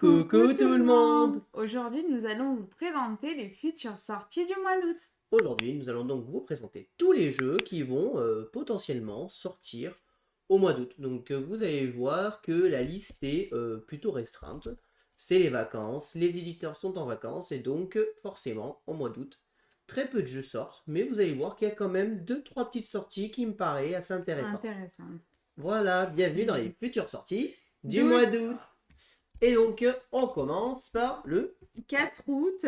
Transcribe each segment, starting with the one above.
Coucou tout le monde! Aujourd'hui, nous allons vous présenter les futures sorties du mois d'août. Aujourd'hui, nous allons donc vous présenter tous les jeux qui vont potentiellement sortir au mois d'août. Donc vous allez voir que la liste est plutôt restreinte. C'est les vacances, les éditeurs sont en vacances et donc forcément au mois d'août, très peu de jeux sortent. Mais vous allez voir qu'il y a quand même 2-3 petites sorties qui me paraissent assez intéressantes. Voilà, bienvenue dans les futures sorties du mois d'août. Et donc, on commence par le 4 août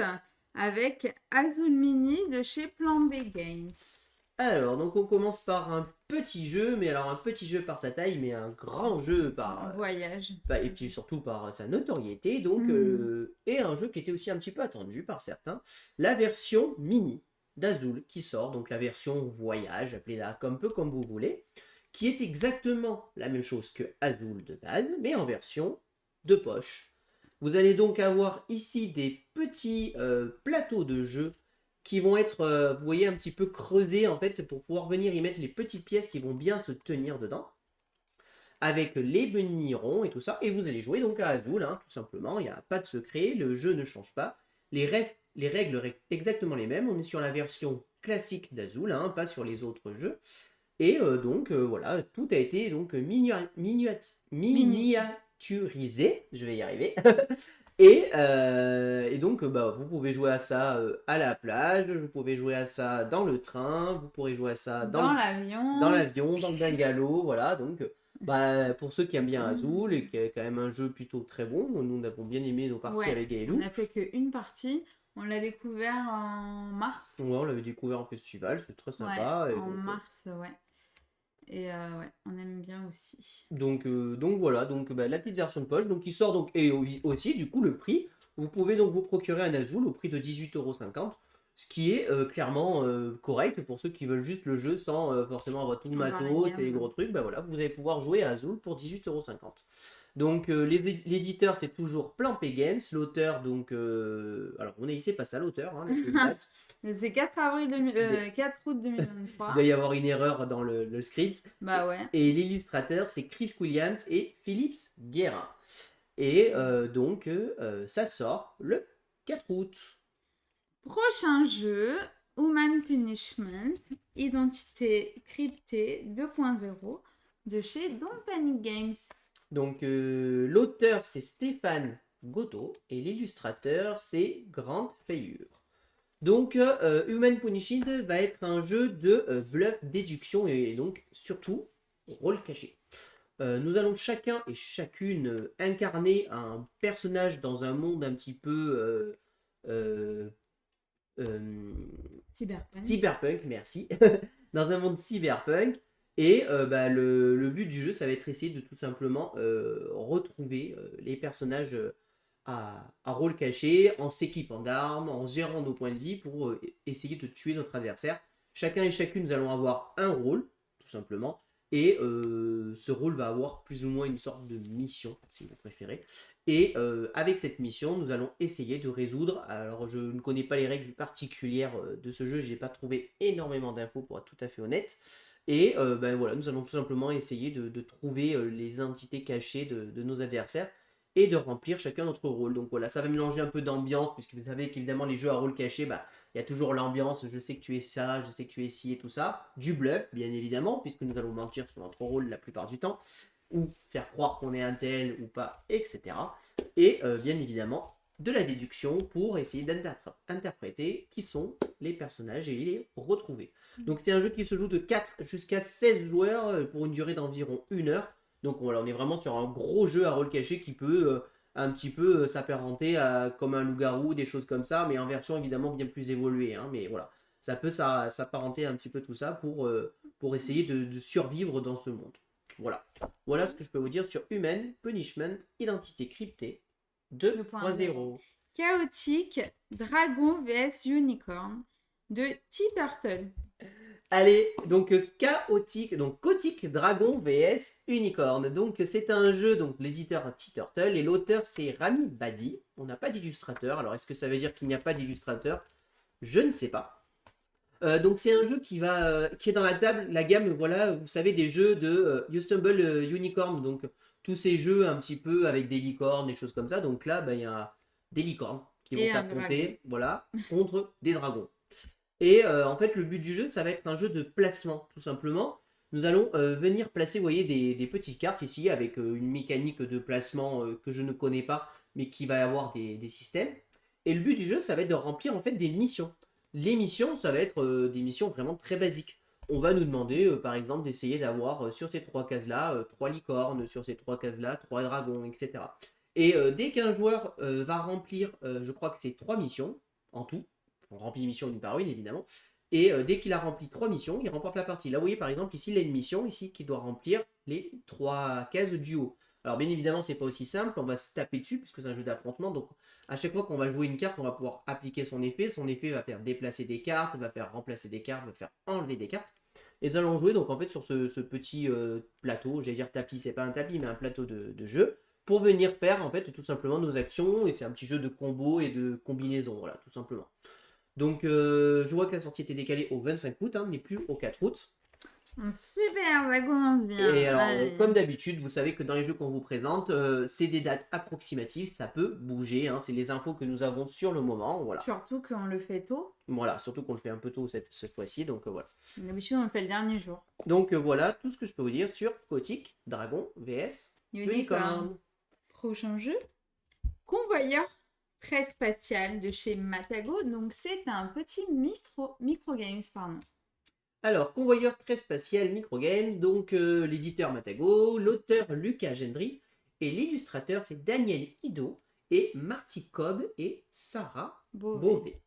avec Azul Mini de chez Plan B Games. Alors, donc on commence par un petit jeu, mais alors un petit jeu par sa taille, mais un grand jeu par... Un voyage. Et puis surtout par sa notoriété, donc, et un jeu qui était aussi un petit peu attendu par certains, la version mini d'Azul qui sort, donc la version voyage, appelez-la un peu comme vous voulez, qui est exactement la même chose que Azul de base, mais en version de poche. Vous allez donc avoir ici des petits plateaux de jeu qui vont être, vous voyez, un petit peu creusés en fait pour pouvoir venir y mettre les petites pièces qui vont bien se tenir dedans. Avec les bunnies ronds et tout ça. Et vous allez jouer donc à Azul, hein, tout simplement. Il n'y a pas de secret, le jeu ne change pas. Les règles restent exactement les mêmes. On est sur la version classique d'Azul, hein, pas sur les autres jeux. Et donc voilà, tout a été donc miniaturisé, je vais y arriver. Et donc vous pouvez jouer à ça à la plage, vous pouvez jouer à ça dans le train, vous pourrez jouer à ça dans l'avion, dans le bungalow, voilà. Donc pour ceux qui aiment bien Azul et qui est quand même un jeu plutôt très bon, nous avons bien aimé nos parties avec Gaëlou. On n'a fait qu'une partie. On l'a découvert en mars. Ouais, on l'avait découvert en festival, c'est très sympa. Ouais, en mars, ouais. Et ouais, on aime bien aussi. Donc voilà, donc la petite version de poche, donc qui sort donc, et aussi du coup le prix. Vous pouvez donc vous procurer un Azul au prix de 18,50 €, ce qui est clairement correct pour ceux qui veulent juste le jeu sans forcément avoir tout le matos et les gros trucs. Voilà, vous allez pouvoir jouer à Azul pour 18,50 €. Donc l'éditeur c'est toujours Plan P Games, l'auteur donc alors on est ici pas ça l'auteur, hein, c'est 4 août 2023. Il doit y avoir une erreur dans le script. Bah ouais. Et l'illustrateur c'est Chris Williams et Philippe Guérin. Et donc ça sort le 4 août. Prochain jeu, Human Punishment, Identité cryptée 2.0 de chez Don't Panic Games. Donc l'auteur c'est Stéphane Gotto et l'illustrateur c'est Grant Fayure. Donc Human Punishment va être un jeu de bluff, déduction et donc surtout rôle caché. Nous allons chacun et chacune incarner un personnage dans un monde un petit peu cyberpunk, merci. Dans un monde cyberpunk. Et le but du jeu, ça va être essayer de tout simplement retrouver les personnages à rôle caché, en s'équipant d'armes, en gérant nos points de vie pour essayer de tuer notre adversaire. Chacun et chacune, nous allons avoir un rôle, tout simplement. Et ce rôle va avoir plus ou moins une sorte de mission, si vous préférez. Et avec cette mission, nous allons essayer de résoudre. Alors, je ne connais pas les règles particulières de ce jeu. Je n'ai pas trouvé énormément d'infos pour être tout à fait honnête. Et voilà, nous allons tout simplement essayer de trouver les entités cachées de nos adversaires et de remplir chacun notre rôle. Donc voilà, ça va mélanger un peu d'ambiance, puisque vous savez qu'évidemment les jeux à rôle caché, il y a toujours l'ambiance, je sais que tu es ça, je sais que tu es ci et tout ça. Du bluff, bien évidemment, puisque nous allons mentir sur notre rôle la plupart du temps, ou faire croire qu'on est un tel ou pas, etc. Et bien évidemment, de la déduction pour essayer d'interpréter qui sont les personnages et les retrouver. Donc c'est un jeu qui se joue de 4 jusqu'à 16 joueurs pour une durée d'environ 1 heure. Donc voilà, on est vraiment sur un gros jeu à rôle caché qui peut un petit peu s'apparenter comme un loup-garou, des choses comme ça, mais en version évidemment bien plus évoluée. Hein, mais voilà, ça peut s'apparenter un petit peu tout ça pour essayer de survivre dans ce monde. Voilà. Voilà ce que je peux vous dire sur Human Punishment, Identité cryptée 2.0. Chaotique, Dragon vs Unicorn de T-Turtle. Allez, donc chaotique, donc Chaotic Dragon vs Unicorn. Donc c'est un jeu, donc l'éditeur T-Turtle et l'auteur c'est Rami Badi. On n'a pas d'illustrateur, alors est-ce que ça veut dire qu'il n'y a pas d'illustrateur? Je ne sais pas. Donc c'est un jeu qui est dans la gamme, voilà, vous savez, des jeux de You Stumble Unicorn, donc tous ces jeux un petit peu avec des licornes, des choses comme ça. Donc là, il y a des licornes qui vont Et un dragon. s'affronter, voilà, contre des dragons. Et en fait, le but du jeu, ça va être un jeu de placement, tout simplement. Nous allons venir placer, vous voyez, des petites cartes ici, avec une mécanique de placement que je ne connais pas, mais qui va avoir des systèmes. Et le but du jeu, ça va être de remplir en fait des missions. Les missions, ça va être des missions vraiment très basiques. On va nous demander, par exemple, d'essayer d'avoir sur ces 3 cases-là, 3 licornes, sur ces 3 cases-là, 3 dragons, etc. Et dès qu'un joueur va remplir, je crois que c'est 3 missions en tout, on remplit mission une par une évidemment, et dès qu'il a rempli 3 missions, il remporte la partie. Là, vous voyez par exemple, ici, il a une mission ici qui doit remplir les 3 cases du haut. Alors, bien évidemment, c'est pas aussi simple, on va se taper dessus, puisque c'est un jeu d'affrontement, donc à chaque fois qu'on va jouer une carte, on va pouvoir appliquer son effet. Son effet va faire déplacer des cartes, va faire remplacer des cartes, va faire enlever des cartes. Et nous allons jouer donc en fait sur ce petit plateau, j'allais dire tapis, c'est pas un tapis, mais un plateau de jeu, pour venir faire en fait tout simplement nos actions. Et c'est un petit jeu de combo et de combinaison, voilà, tout simplement. Donc je vois que la sortie était décalée au 25 août, hein, n'est plus au 4 août. Super, ça commence bien. Et alors, Allez. comme d'habitude, vous savez que dans les jeux qu'on vous présente, c'est des dates approximatives, ça peut bouger, hein, c'est les infos que nous avons sur le moment, voilà. Surtout qu'on le fait tôt. Voilà, surtout qu'on le fait un peu tôt cette fois-ci, donc voilà. D'habitude, on le fait le dernier jour. Donc voilà tout ce que je peux vous dire sur Gothic, Dragon, VS, Unicorn. Prochain jeu, Convoyeur très spatial de chez Matago. Donc c'est un petit microgames, pardon. Alors, Convoyeur très spatial microgame, donc l'éditeur Matago, l'auteur Lucas Gendry, et l'illustrateur c'est Daniel Ido, et Marty Cobb et Sarah Beauvais.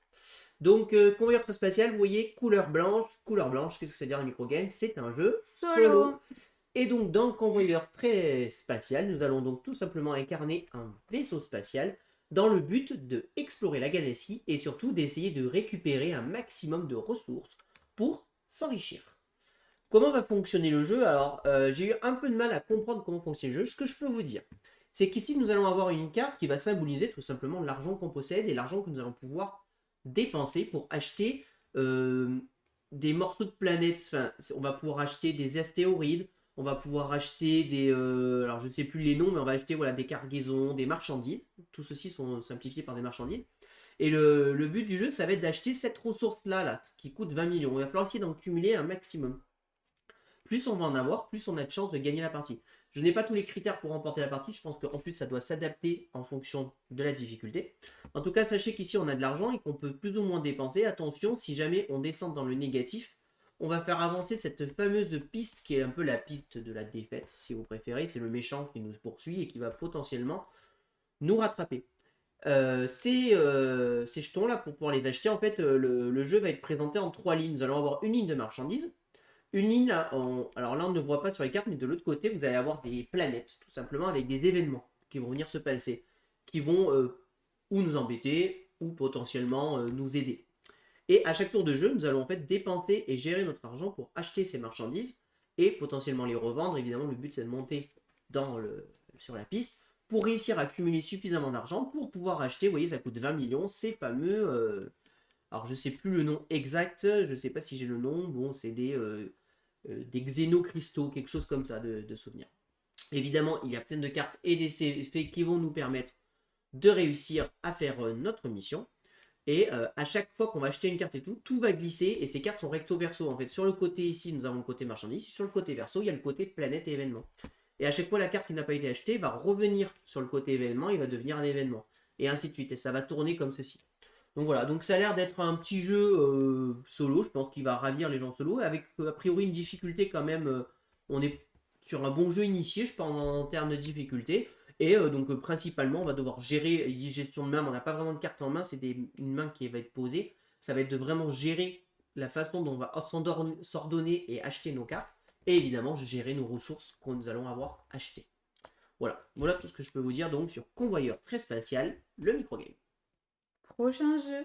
Donc, Convoyeur très spatial, vous voyez, couleur blanche, qu'est-ce que ça veut dire le microgame? C'est un jeu solo. Et donc, dans Convoyeur très spatial, nous allons donc tout simplement incarner un vaisseau spatial dans le but de explorer la galaxie et surtout d'essayer de récupérer un maximum de ressources pour s'enrichir. Comment va fonctionner le jeu? Alors, j'ai eu un peu de mal à comprendre comment fonctionne le jeu. Ce que je peux vous dire, c'est qu'ici, nous allons avoir une carte qui va symboliser tout simplement l'argent qu'on possède et l'argent que nous allons pouvoir dépenser pour acheter des morceaux de planètes. Enfin, on va pouvoir acheter des astéroïdes, on va pouvoir acheter des... alors, je ne sais plus les noms, mais on va acheter voilà, des cargaisons, des marchandises. Tout ceci sont simplifiés par des marchandises. Et le but du jeu, ça va être d'acheter cette ressource-là, là, qui coûte 20 millions. Il va falloir essayer d'en cumuler un maximum. Plus on va en avoir, plus on a de chances de gagner la partie. Je n'ai pas tous les critères pour remporter la partie. Je pense qu'en plus, ça doit s'adapter en fonction de la difficulté. En tout cas, sachez qu'ici, on a de l'argent et qu'on peut plus ou moins dépenser. Attention, si jamais on descend dans le négatif, on va faire avancer cette fameuse piste qui est un peu la piste de la défaite, si vous préférez. C'est le méchant qui nous poursuit et qui va potentiellement nous rattraper. Ces jetons-là, pour pouvoir les acheter, en fait, le jeu va être présenté en 3 lignes. Nous allons avoir une ligne de marchandises. Une ligne, alors là on ne voit pas sur les cartes, mais de l'autre côté vous allez avoir des planètes, tout simplement avec des événements qui vont venir se passer, qui vont ou nous embêter, ou potentiellement nous aider. Et à chaque tour de jeu, nous allons en fait dépenser et gérer notre argent pour acheter ces marchandises et potentiellement les revendre. Évidemment, le but c'est de monter sur la piste pour réussir à accumuler suffisamment d'argent pour pouvoir acheter, vous voyez, ça coûte 20 millions, ces fameux... alors je sais plus le nom exact, je sais pas si j'ai le nom, bon c'est des xénocristaux, quelque chose comme ça de souvenir. Évidemment, il y a plein de cartes et des effets qui vont nous permettre de réussir à faire notre mission. Et à chaque fois qu'on va acheter une carte et tout va glisser et ces cartes sont recto verso. En fait, sur le côté ici, nous avons le côté marchandise, sur le côté verso, il y a le côté planète et événement. Et à chaque fois, la carte qui n'a pas été achetée va revenir sur le côté événement et va devenir un événement. Et ainsi de suite. Et ça va tourner comme ceci. Donc voilà, donc ça a l'air d'être un petit jeu solo, je pense qu'il va ravir les gens solo, avec a priori une difficulté quand même, on est sur un bon jeu initié, je pense en termes de difficulté, et donc principalement on va devoir gérer, il dit gestion de main, mais on n'a pas vraiment de carte en main, c'est une main qui va être posée, ça va être de vraiment gérer la façon dont on va s'ordonner et acheter nos cartes, et évidemment gérer nos ressources que nous allons avoir achetées. Voilà tout ce que je peux vous dire donc sur Convoyeur très spatial, le microgame. Prochain jeu,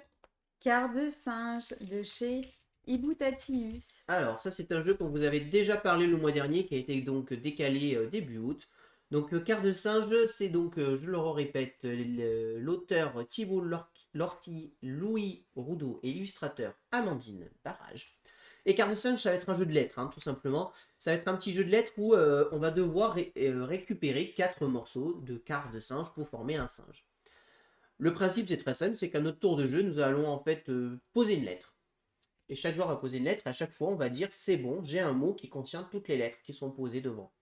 Quart de singe de chez Ibutatius. Alors, ça, c'est un jeu dont vous avez déjà parlé le mois dernier, qui a été donc décalé début août. Donc, Quart de singe, c'est donc, je le répète, l'auteur Thibault Lorty, Louis Roudot et l'illustrateur Amandine Barrage. Et carte de singe, ça va être un jeu de lettres, hein, tout simplement. Ça va être un petit jeu de lettres où on va devoir récupérer 4 morceaux de cartes de singe pour former un singe. Le principe, c'est très simple, c'est qu'à notre tour de jeu, nous allons en fait poser une lettre. Et chaque joueur va poser une lettre, et à chaque fois, on va dire c'est bon, j'ai un mot qui contient toutes les lettres qui sont posées devant.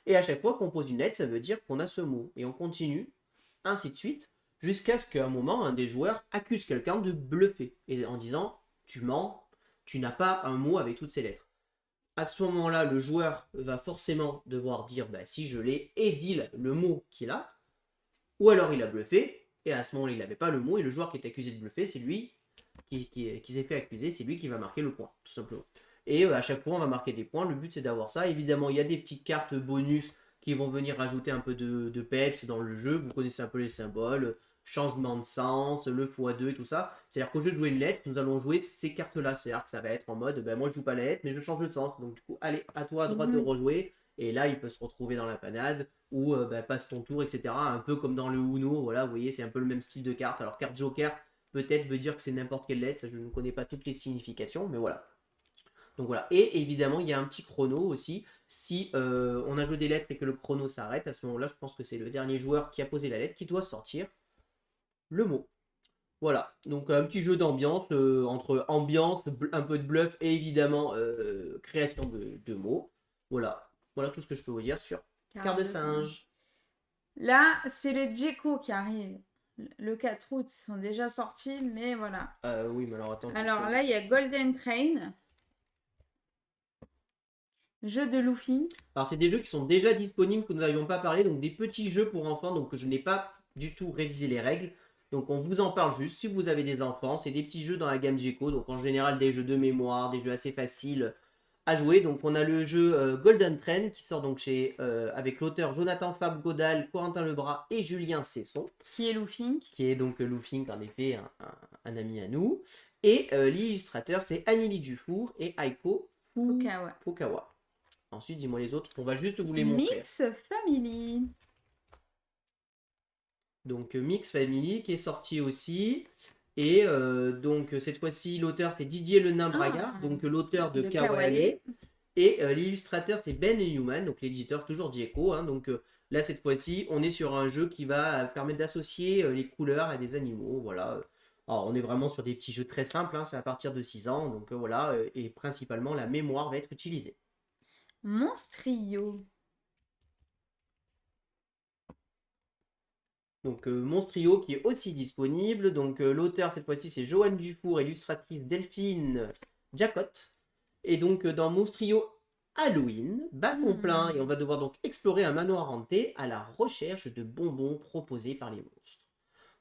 Et à chaque fois qu'on pose une lettre, ça veut dire qu'on a ce mot. Et on continue, ainsi de suite, jusqu'à ce qu'à un moment, un des joueurs accuse quelqu'un de bluffer. Et en disant, tu mens, tu n'as pas un mot avec toutes ces lettres. À ce moment-là, le joueur va forcément devoir dire, bah, si je l'ai, et dit le mot qu'il a, ou alors il a bluffé, et à ce moment-là, il n'avait pas le mot, et le joueur qui est accusé de bluffer, c'est lui qui s'est fait accuser, c'est lui qui va marquer le point, tout simplement. Et à chaque fois, on va marquer des points. Le but, c'est d'avoir ça. Évidemment, il y a des petites cartes bonus qui vont venir rajouter un peu de peps dans le jeu. Vous connaissez un peu les symboles, changement de sens, le x2 et tout ça. C'est-à-dire qu'au lieu de jouer une lettre, nous allons jouer ces cartes-là. C'est-à-dire que ça va être en mode, ben, moi je joue pas la lettre, mais je change de sens. Donc du coup, allez, à toi à droite de rejouer. Et là, il peut se retrouver dans la panade, ou ben, passe ton tour, etc. Un peu comme dans le Uno, voilà, vous voyez, c'est un peu le même style de carte. Alors, carte Joker, peut-être veut dire que c'est n'importe quelle lettre, ça je ne connais pas toutes les significations, mais voilà. Donc voilà, et évidemment il y a un petit chrono aussi, si on a joué des lettres et que le chrono s'arrête, à ce moment-là je pense que c'est le dernier joueur qui a posé la lettre qui doit sortir le mot. Voilà, donc un petit jeu d'ambiance, entre ambiance, un peu de bluff et évidemment création de mots. Voilà, voilà tout ce que je peux vous dire sur Carte de singe. Là, c'est les Djeko qui arrivent. Le 4 août, ils sont déjà sortis, mais voilà. Oui, mais alors attends. Alors là, il y a Golden Train. Jeu de loofing. Alors c'est des jeux qui sont déjà disponibles, que nous n'avions pas parlé, donc des petits jeux pour enfants, donc je n'ai pas du tout révisé les règles. Donc on vous en parle juste si vous avez des enfants. C'est des petits jeux dans la gamme Geco, donc en général des jeux de mémoire, des jeux assez faciles à jouer. Donc on a le jeu Golden Train qui sort donc chez avec l'auteur Jonathan Fab Godal, Corentin Lebras et Julien Cesson. Qui est loofing. Qui est donc Loofing, en effet un ami à nous. Et l'illustrateur c'est Amélie Dufour et Aiko Fukawa. Ensuite, dis-moi les autres, on va juste vous les montrer. Mix Family. Donc Mix Family qui est sorti aussi. Et donc cette fois-ci, l'auteur c'est Didier Le Nain Braga, donc l'auteur de Kawale. Et l'illustrateur c'est Ben Newman, donc l'éditeur toujours Dieco. Hein, donc là, cette fois-ci, on est sur un jeu qui va permettre d'associer les couleurs à des animaux. Voilà. Alors, on est vraiment sur des petits jeux très simples, hein, c'est à partir de 6 ans. Donc voilà, et principalement la mémoire va être utilisée. Monstrio. Donc Monstrio qui est aussi disponible. Donc l'auteur cette fois-ci c'est Joanne Dufour, illustratrice Delphine Jacotte. Et donc dans Monstrio Halloween, baston plein, et on va devoir donc explorer un manoir hanté à la recherche de bonbons proposés par les monstres.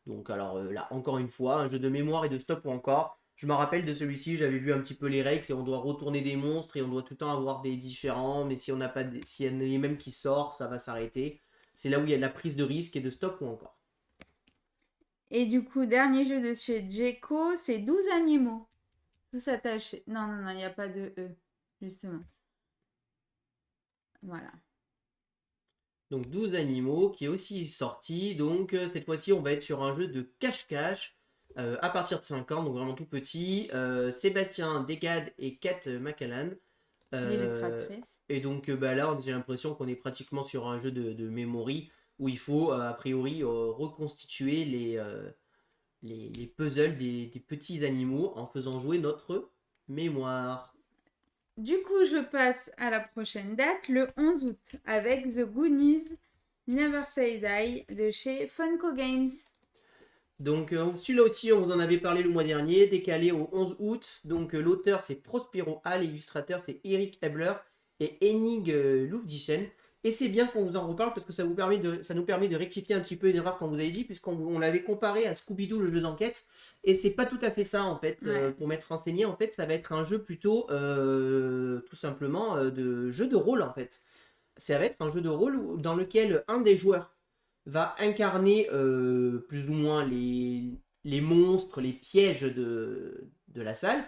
Donc alors là encore une fois, un jeu de mémoire et de stop ou encore. Je me rappelle de celui-ci, j'avais vu un petit peu les règles, et on doit retourner des monstres et on doit tout le temps avoir des différents, mais si on n'a pas s'il y en a les mêmes qui sortent, ça va s'arrêter. C'est là où il y a de la prise de risque et de stop ou encore. Et du coup, dernier jeu de chez Djeko, c'est 12 animaux. Tous attachés. Non, il n'y a pas de E, justement. Voilà. Donc 12 animaux qui est aussi sorti. Donc cette fois-ci, on va être sur un jeu de cache-cache à partir de 5 ans, donc vraiment tout petit. Sébastien Degade et Kat Macallan. Et donc là, j'ai l'impression qu'on est pratiquement sur un jeu de memory où il faut a priori reconstituer les puzzles des petits animaux en faisant jouer notre mémoire. Du coup, je passe à la prochaine date, le 11 août, avec The Goonies Never Say Die de chez Funko Games. Donc celui-là aussi, on vous en avait parlé le mois dernier, décalé au 11 août. Donc l'auteur c'est Prospero Hall, l'illustrateur c'est Eric Hebler et Henning Louvdischen. Et c'est bien qu'on vous en reparle parce que ça nous permet de rectifier un petit peu une erreur qu'on vous avait dit, puisqu'on l'avait comparé à Scooby-Doo, le jeu d'enquête. Et c'est pas tout à fait ça en fait. Pour m'être renseigné, en fait, ça va être un jeu plutôt tout simplement de jeu de rôle en fait. Ça va être un jeu de rôle dans lequel un des joueurs va incarner plus ou moins les monstres, les pièges de la salle,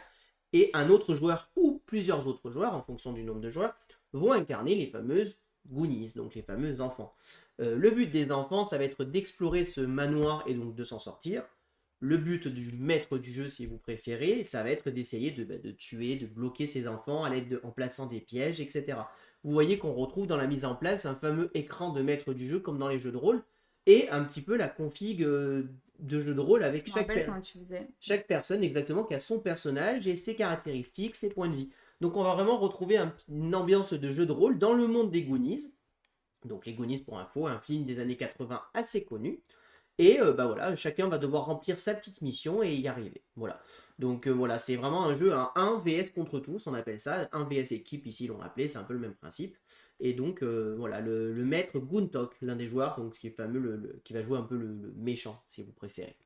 et un autre joueur ou plusieurs autres joueurs, en fonction du nombre de joueurs, vont incarner les fameuses Goonies, donc les fameux enfants. Le but des enfants, ça va être d'explorer ce manoir et donc de s'en sortir. Le but du maître du jeu, si vous préférez, ça va être d'essayer de tuer, de bloquer ses enfants en plaçant des pièges, etc. Vous voyez qu'on retrouve dans la mise en place un fameux écran de maître du jeu, comme dans les jeux de rôle, et un petit peu la config de jeu de rôle avec Je me rappelle quand tu faisais. chaque personne exactement qui a son personnage et ses caractéristiques, ses points de vie. Donc on va vraiment retrouver une ambiance de jeu de rôle dans le monde des Goonies. Donc les Goonies, pour info, un film des années 80 assez connu. Et voilà, chacun va devoir remplir sa petite mission et y arriver. Voilà. Donc voilà, c'est vraiment un jeu à 1 vs contre tous, on appelle ça. 1 vs équipe, ici l'on appelé, c'est un peu le même principe. Et donc voilà, le maître Guntok, l'un des joueurs, donc qui est fameux, qui va jouer un peu le méchant, si vous préférez.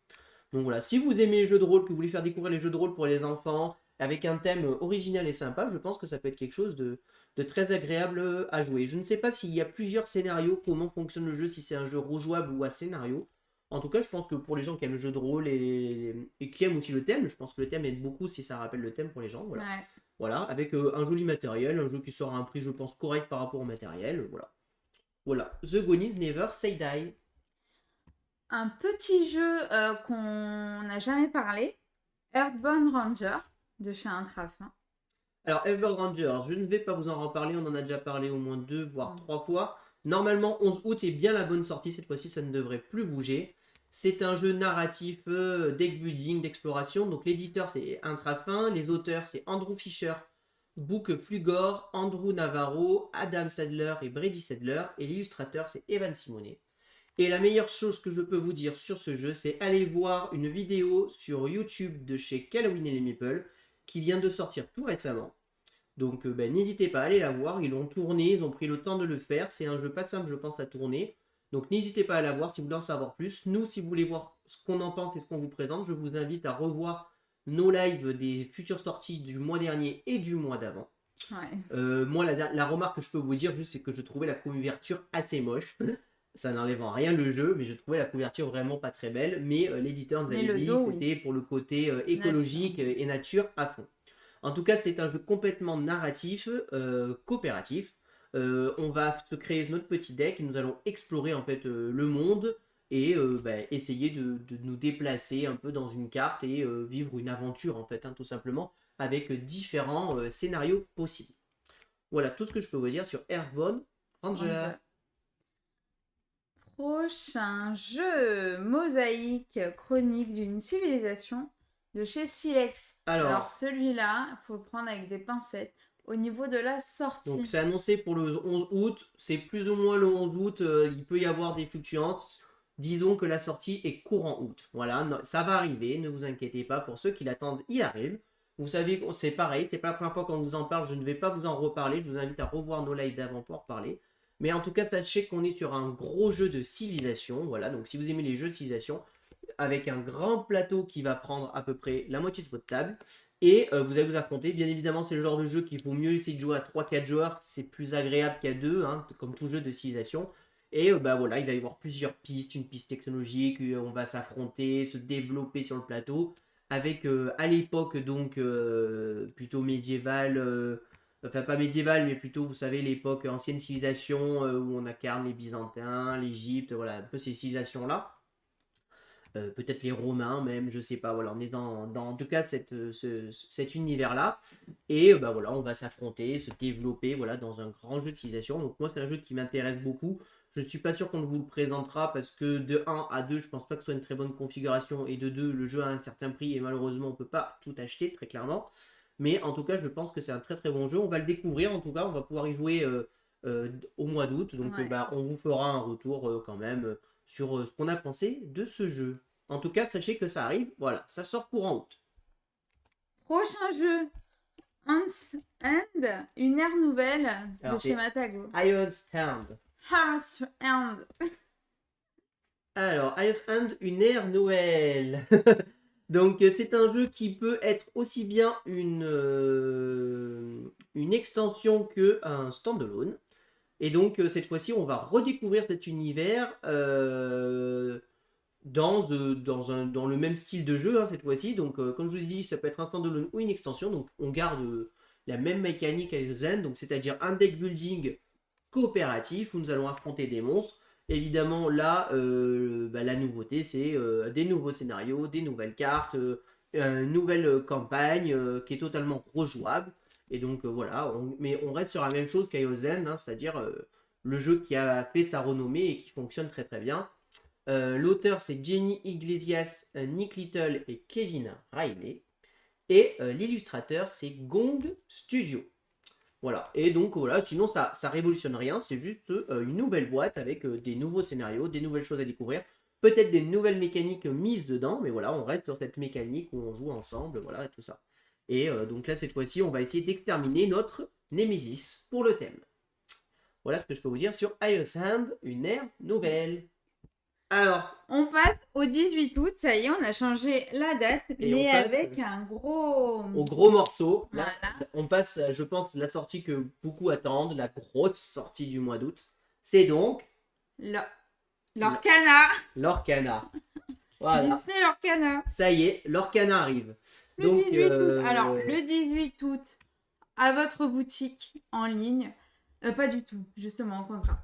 Donc voilà, si vous aimez les jeux de rôle, que vous voulez faire découvrir les jeux de rôle pour les enfants, avec un thème original et sympa, je pense que ça peut être quelque chose de très agréable à jouer. Je ne sais pas s'il y a plusieurs scénarios, comment fonctionne le jeu, si c'est un jeu rejouable ou à scénario. En tout cas, je pense que pour les gens qui aiment le jeu de rôle et qui aiment aussi le thème, je pense que le thème aide beaucoup si ça rappelle le thème pour les gens. Voilà, Ouais. voilà avec un joli matériel, un jeu qui sort à un prix, je pense, correct par rapport au matériel. Voilà. Voilà. The Goonies Never Say Die. Un petit jeu qu'on n'a jamais parlé, Earthbound Ranger de chez Intrafin. Alors, Ever Ranger, je ne vais pas vous en reparler, on en a déjà parlé au moins 2 voire 3 fois. Normalement, 11 août est bien la bonne sortie, cette fois-ci ça ne devrait plus bouger. C'est un jeu narratif, deck building, d'exploration. Donc l'éditeur c'est Intrafin, les auteurs c'est Andrew Fisher, Book Flugor, Andrew Navarro, Adam Sadler et Brady Sadler. Et l'illustrateur c'est Evan Simone. Et la meilleure chose que je peux vous dire sur ce jeu, c'est aller voir une vidéo sur YouTube de chez Halloween et les Meeple qui vient de sortir tout récemment. Donc n'hésitez pas à aller la voir, ils l'ont tourné, ils ont pris le temps de le faire, c'est un jeu pas simple je pense à tourner. Donc n'hésitez pas à la voir si vous voulez en savoir plus. Nous si vous voulez voir ce qu'on en pense et ce qu'on vous présente, je vous invite à revoir nos lives des futures sorties du mois dernier et du mois d'avant. Ouais. Moi la remarque que je peux vous dire juste c'est que je trouvais la couverture assez moche. Ça n'enlève en rien le jeu, mais je trouvais la couverture vraiment pas très belle. Mais l'éditeur nous avait dit que c'était pour le côté écologique et nature à fond. En tout cas, c'est un jeu complètement narratif, coopératif. On va se créer notre petit deck et nous allons explorer en fait le monde et essayer de nous déplacer un peu dans une carte et vivre une aventure en fait, tout simplement, avec différents scénarios possibles. Voilà tout ce que je peux vous dire sur Earthbound Ranger. Prochain jeu, Mosaïque, chronique d'une civilisation de chez Silex. Alors celui-là, il faut le prendre avec des pincettes au niveau de la sortie. Donc c'est annoncé pour le 11 août, c'est plus ou moins le 11 août, il peut y avoir des fluctuations. Disons que la sortie est courant août. Voilà, ça va arriver, ne vous inquiétez pas, pour ceux qui l'attendent, il arrive. Vous savez, c'est pareil, c'est pas la première fois qu'on vous en parle, je ne vais pas vous en reparler, je vous invite à revoir nos lives d'avant pour en reparler. Mais en tout cas, sachez qu'on est sur un gros jeu de civilisation, voilà, donc si vous aimez les jeux de civilisation, avec un grand plateau qui va prendre à peu près la moitié de votre table, et vous allez vous affronter. Bien évidemment, c'est le genre de jeu qu'il faut mieux essayer de jouer à 3-4 joueurs, c'est plus agréable qu'à 2, comme tout jeu de civilisation. Et voilà, il va y avoir plusieurs pistes, une piste technologique, on va s'affronter, se développer sur le plateau, avec à l'époque donc plutôt médiévale, enfin pas médiévale, mais plutôt, vous savez, l'époque ancienne civilisation où on incarne les Byzantins, l'Égypte, voilà, un peu ces civilisations-là. Peut-être les Romains même, je sais pas, voilà, on est dans en tout cas cet univers-là. Et voilà, on va s'affronter, se développer, voilà, dans un grand jeu de civilisation. Donc moi, c'est un jeu qui m'intéresse beaucoup. Je ne suis pas sûr qu'on vous le présentera parce que de 1 à 2, je pense pas que ce soit une très bonne configuration. Et de 2, le jeu a un certain prix et malheureusement, on peut pas tout acheter, très clairement. Mais en tout cas, je pense que c'est un très très bon jeu. On va le découvrir, en tout cas, on va pouvoir y jouer au mois d'août. Donc on vous fera un retour quand même sur ce qu'on a pensé de ce jeu. En tout cas, sachez que ça arrive. Voilà, ça sort courant août. Prochain jeu, Hans Hand, une ère nouvelle de chez Matago. Ios Hand. House Hand. Alors, Ios Hand, une ère nouvelle. Donc, c'est un jeu qui peut être aussi bien une extension qu'un standalone. Et donc, cette fois-ci, on va redécouvrir cet univers dans le même style de jeu cette fois-ci. Donc comme je vous ai dit, ça peut être un standalone ou une extension. Donc on garde la même mécanique avec Zen, donc c'est-à-dire un deck building coopératif où nous allons affronter des monstres Évidemment, là, la nouveauté, c'est des nouveaux scénarios, des nouvelles cartes, une nouvelle campagne qui est totalement rejouable. Et donc voilà, mais on reste sur la même chose qu'Iozen, hein, c'est-à-dire le jeu qui a fait sa renommée et qui fonctionne très très bien. L'auteur, c'est Jenny Iglesias, Nick Little et Kevin Riley. Et l'illustrateur, c'est Gong Studio. Voilà, et donc voilà, sinon ça révolutionne rien, c'est juste une nouvelle boîte avec des nouveaux scénarios, des nouvelles choses à découvrir, peut-être des nouvelles mécaniques mises dedans, mais voilà, on reste sur cette mécanique où on joue ensemble, voilà, et tout ça. Et donc là, cette fois-ci, on va essayer d'exterminer notre Némésis pour le thème. Voilà ce que je peux vous dire sur Iosand, une ère nouvelle. Alors, on passe au 18 août, ça y est, on a changé la date, mais avec un gros... Au gros morceau. Voilà. Là, on passe, je pense, la sortie que beaucoup attendent, la grosse sortie du mois d'août. C'est donc... Lorcana. Lorcana. Voilà. Disney Lorcana. Ça y est, Lorcana arrive. Le 18 août. Alors, le 18 août, à votre boutique en ligne, pas du tout, justement, au contraire.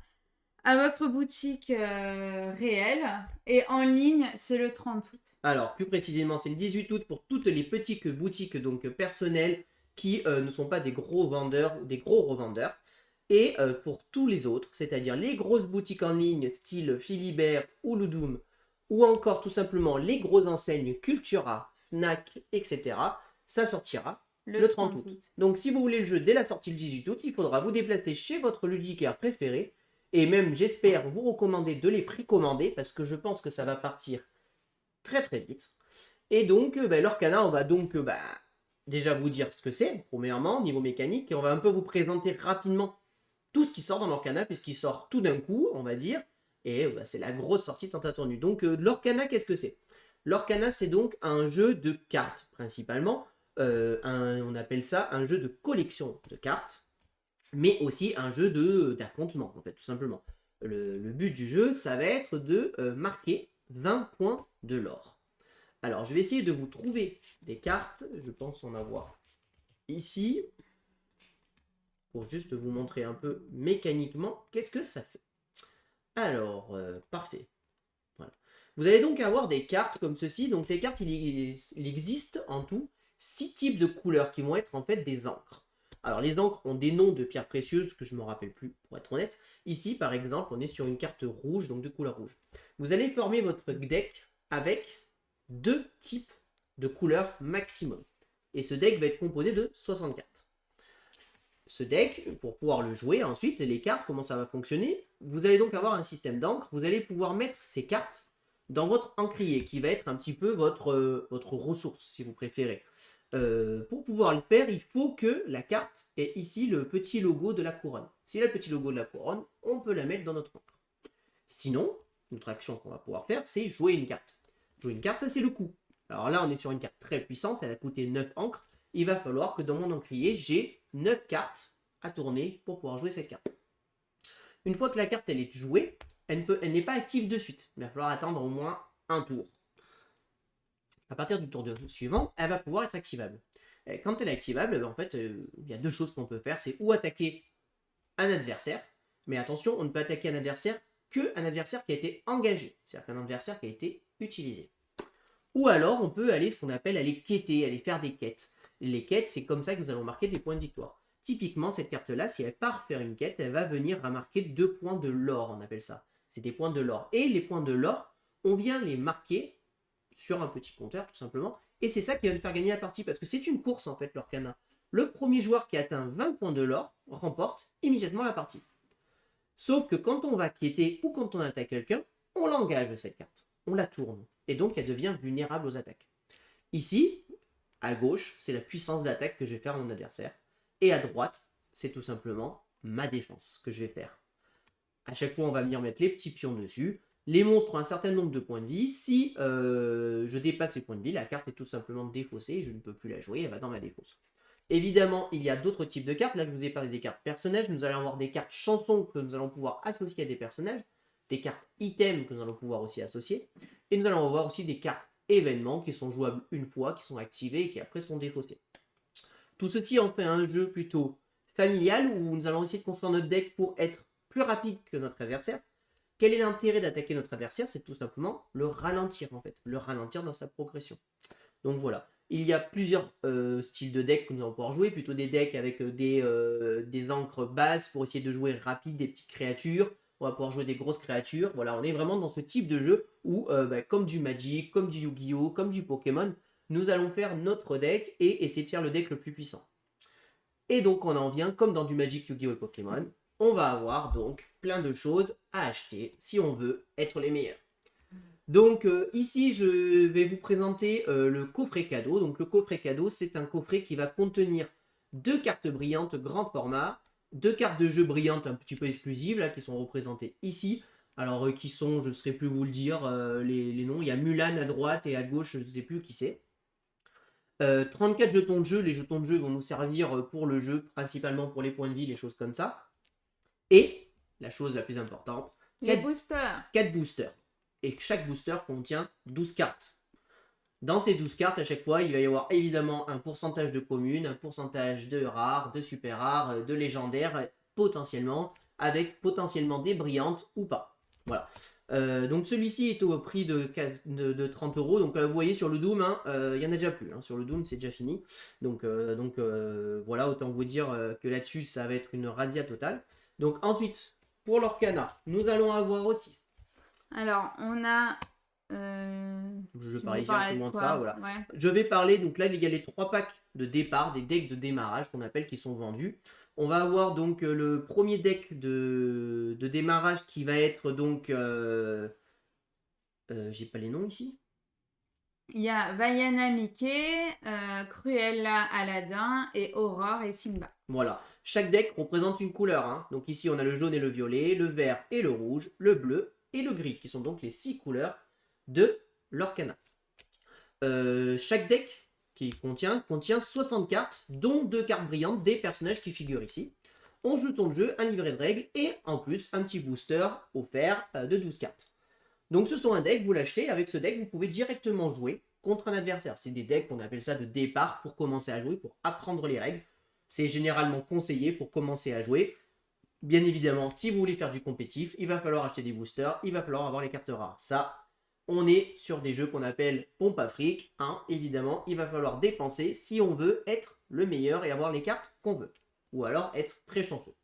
À votre boutique réelle et en ligne, c'est le 30 août. Alors, plus précisément, c'est le 18 août pour toutes les petites boutiques donc personnelles qui ne sont pas des gros vendeurs ou des gros revendeurs. Et pour tous les autres, c'est-à-dire les grosses boutiques en ligne style Philibert ou Ludum, ou encore tout simplement les grosses enseignes Cultura, Fnac, etc., ça sortira le 30 août. Donc si vous voulez le jeu dès la sortie le 18 août, il faudra vous déplacer chez votre ludicaire préféré. Et même, j'espère, vous recommander de les précommander parce que je pense que ça va partir très très vite. Et donc, Lorcana, on va donc déjà vous dire ce que c'est, premièrement, niveau mécanique, et on va un peu vous présenter rapidement tout ce qui sort dans Lorcana, puisqu'il sort tout d'un coup, on va dire, et c'est la grosse sortie tant attendue. Donc, Lorcana, qu'est-ce que c'est? L'Orcana, c'est donc un jeu de cartes, principalement. On appelle ça un jeu de collection de cartes, mais aussi un jeu d'affrontement, en fait, tout simplement. Le but du jeu, ça va être de marquer 20 points de l'or. Alors, je vais essayer de vous trouver des cartes. Je pense en avoir ici. Pour juste vous montrer un peu mécaniquement qu'est-ce que ça fait. Alors, parfait. Voilà. Vous allez donc avoir des cartes comme ceci. Donc les cartes, il existe en tout 6 types de couleurs qui vont être en fait des encres. Alors les encres ont des noms de pierres précieuses que je ne me rappelle plus pour être honnête. Ici par exemple, on est sur une carte rouge, donc de couleur rouge. Vous allez former votre deck avec 2 types de couleurs maximum. Et ce deck va être composé de 60 cartes. Ce deck, pour pouvoir le jouer ensuite, les cartes, comment ça va fonctionner? Vous allez donc avoir un système d'encre, vous allez pouvoir mettre ces cartes dans votre encrier, qui va être un petit peu votre ressource, si vous préférez. Pour pouvoir le faire, il faut que la carte ait ici le petit logo de la couronne. S'il a le petit logo de la couronne, on peut la mettre dans notre encre. Sinon, notre action qu'on va pouvoir faire, c'est jouer une carte. Jouer une carte, ça c'est le coup. Alors là, on est sur une carte très puissante, elle a coûté 9 encres. Il va falloir que dans mon encrier, j'ai 9 cartes à tourner pour pouvoir jouer cette carte. Une fois que la carte elle est jouée, elle n'est pas active de suite. Il va falloir attendre au moins un tour. À partir du tour suivant, elle va pouvoir être activable. Et quand elle est activable, en fait, il y a 2 choses qu'on peut faire. C'est ou attaquer un adversaire, mais attention, on ne peut attaquer un adversaire qu'un adversaire qui a été engagé, c'est-à-dire qu'un adversaire qui a été utilisé. Ou alors, on peut aller ce qu'on appelle aller quêter, aller faire des quêtes. Les quêtes, c'est comme ça que nous allons marquer des points de victoire. Typiquement, cette carte-là, si elle part faire une quête, elle va venir remarquer 2 points de l'or, on appelle ça. C'est des points de l'or. Et les points de l'or, on vient les marquer sur un petit compteur, tout simplement. Et c'est ça qui va nous faire gagner la partie, parce que c'est une course, en fait, l'Orcana. Le premier joueur qui atteint 20 points de l'or remporte immédiatement la partie. Sauf que quand on va quêter ou quand on attaque quelqu'un, on l'engage cette carte. On la tourne. Et donc, elle devient vulnérable aux attaques. Ici, à gauche, c'est la puissance d'attaque que je vais faire à mon adversaire. Et à droite, c'est tout simplement ma défense que je vais faire. À chaque fois, on va venir mettre les petits pions dessus. Les monstres ont un certain nombre de points de vie. Si je dépasse ces points de vie, la carte est tout simplement défaussée. Je ne peux plus la jouer, elle va dans ma défausse. Évidemment, il y a d'autres types de cartes. Là, je vous ai parlé des cartes personnages. Nous allons avoir des cartes chansons que nous allons pouvoir associer à des personnages. Des cartes items que nous allons pouvoir aussi associer. Et nous allons avoir aussi des cartes événements qui sont jouables une fois, qui sont activées et qui après sont défaussées. Tout ceci en fait un jeu plutôt familial où nous allons essayer de construire notre deck pour être plus rapide que notre adversaire, Quel est l'intérêt d'attaquer notre adversaire? C'est tout simplement le ralentir en fait, le ralentir dans sa progression. Donc voilà, il y a plusieurs styles de decks que nous allons pouvoir jouer, plutôt des decks avec des encres basses pour essayer de jouer rapide des petites créatures. On va pouvoir jouer des grosses créatures. Voilà, on est vraiment dans ce type de jeu où, comme du Magic, comme du Yu-Gi-Oh, comme du Pokémon, nous allons faire notre deck et essayer de faire le deck le plus puissant. Et donc on en vient, comme dans du Magic, Yu-Gi-Oh et Pokémon, on va avoir donc plein de choses à acheter si on veut être les meilleurs. Donc ici, je vais vous présenter le coffret cadeau. Donc le coffret cadeau, c'est un coffret qui va contenir 2 cartes brillantes grand format, 2 cartes de jeu brillantes un petit peu exclusives, là, qui sont représentées ici. Alors qui sont, je ne saurais plus vous le dire, les noms. Il y a Mulan à droite et à gauche, je ne sais plus qui c'est. 34 jetons de jeu. Les jetons de jeu vont nous servir pour le jeu, principalement pour les points de vie, les choses comme ça. Et, la chose la plus importante, les boosters. 4 boosters. Et chaque booster contient 12 cartes. Dans ces 12 cartes, à chaque fois, il va y avoir évidemment un pourcentage de communes, un pourcentage de rares, de super rares, de légendaires, potentiellement, avec potentiellement des brillantes ou pas. Voilà. Donc celui-ci est au prix de 30 euros. Donc vous voyez sur le Doom, il n'y en a déjà plus. Sur le Doom, c'est déjà fini. Donc voilà, autant vous dire que là-dessus, ça va être une radia totale. Donc ensuite, pour l'Orcana, nous allons avoir aussi. Alors, on a... Je vais parler directement de ça, voilà. Ouais. Je vais parler, donc là, il y a les 3 packs de départ, des decks de démarrage qu'on appelle, qui sont vendus. On va avoir donc le premier deck de démarrage qui va être donc... j'ai pas les noms ici. Il y a Vaiana Mickey, Cruella Aladdin et Aurore et Simba. Voilà. Chaque deck représente une couleur. Donc ici, on a le jaune et le violet, le vert et le rouge, le bleu et le gris, qui sont donc les 6 couleurs de l'Orcana. Chaque deck qui contient 60 cartes, dont 2 cartes brillantes des personnages qui figurent ici. On joue ton jeu, un livret de règles et en plus un petit booster offert de 12 cartes. Donc ce sont un deck, vous l'achetez, avec ce deck vous pouvez directement jouer contre un adversaire. C'est des decks, on appelle ça de départ pour commencer à jouer, pour apprendre les règles. C'est généralement conseillé pour commencer à jouer. Bien évidemment, si vous voulez faire du compétitif, il va falloir acheter des boosters, il va falloir avoir les cartes rares. Ça, on est sur des jeux qu'on appelle pompe à fric. Évidemment, il va falloir dépenser si on veut être le meilleur et avoir les cartes qu'on veut. Ou alors être très chanceux.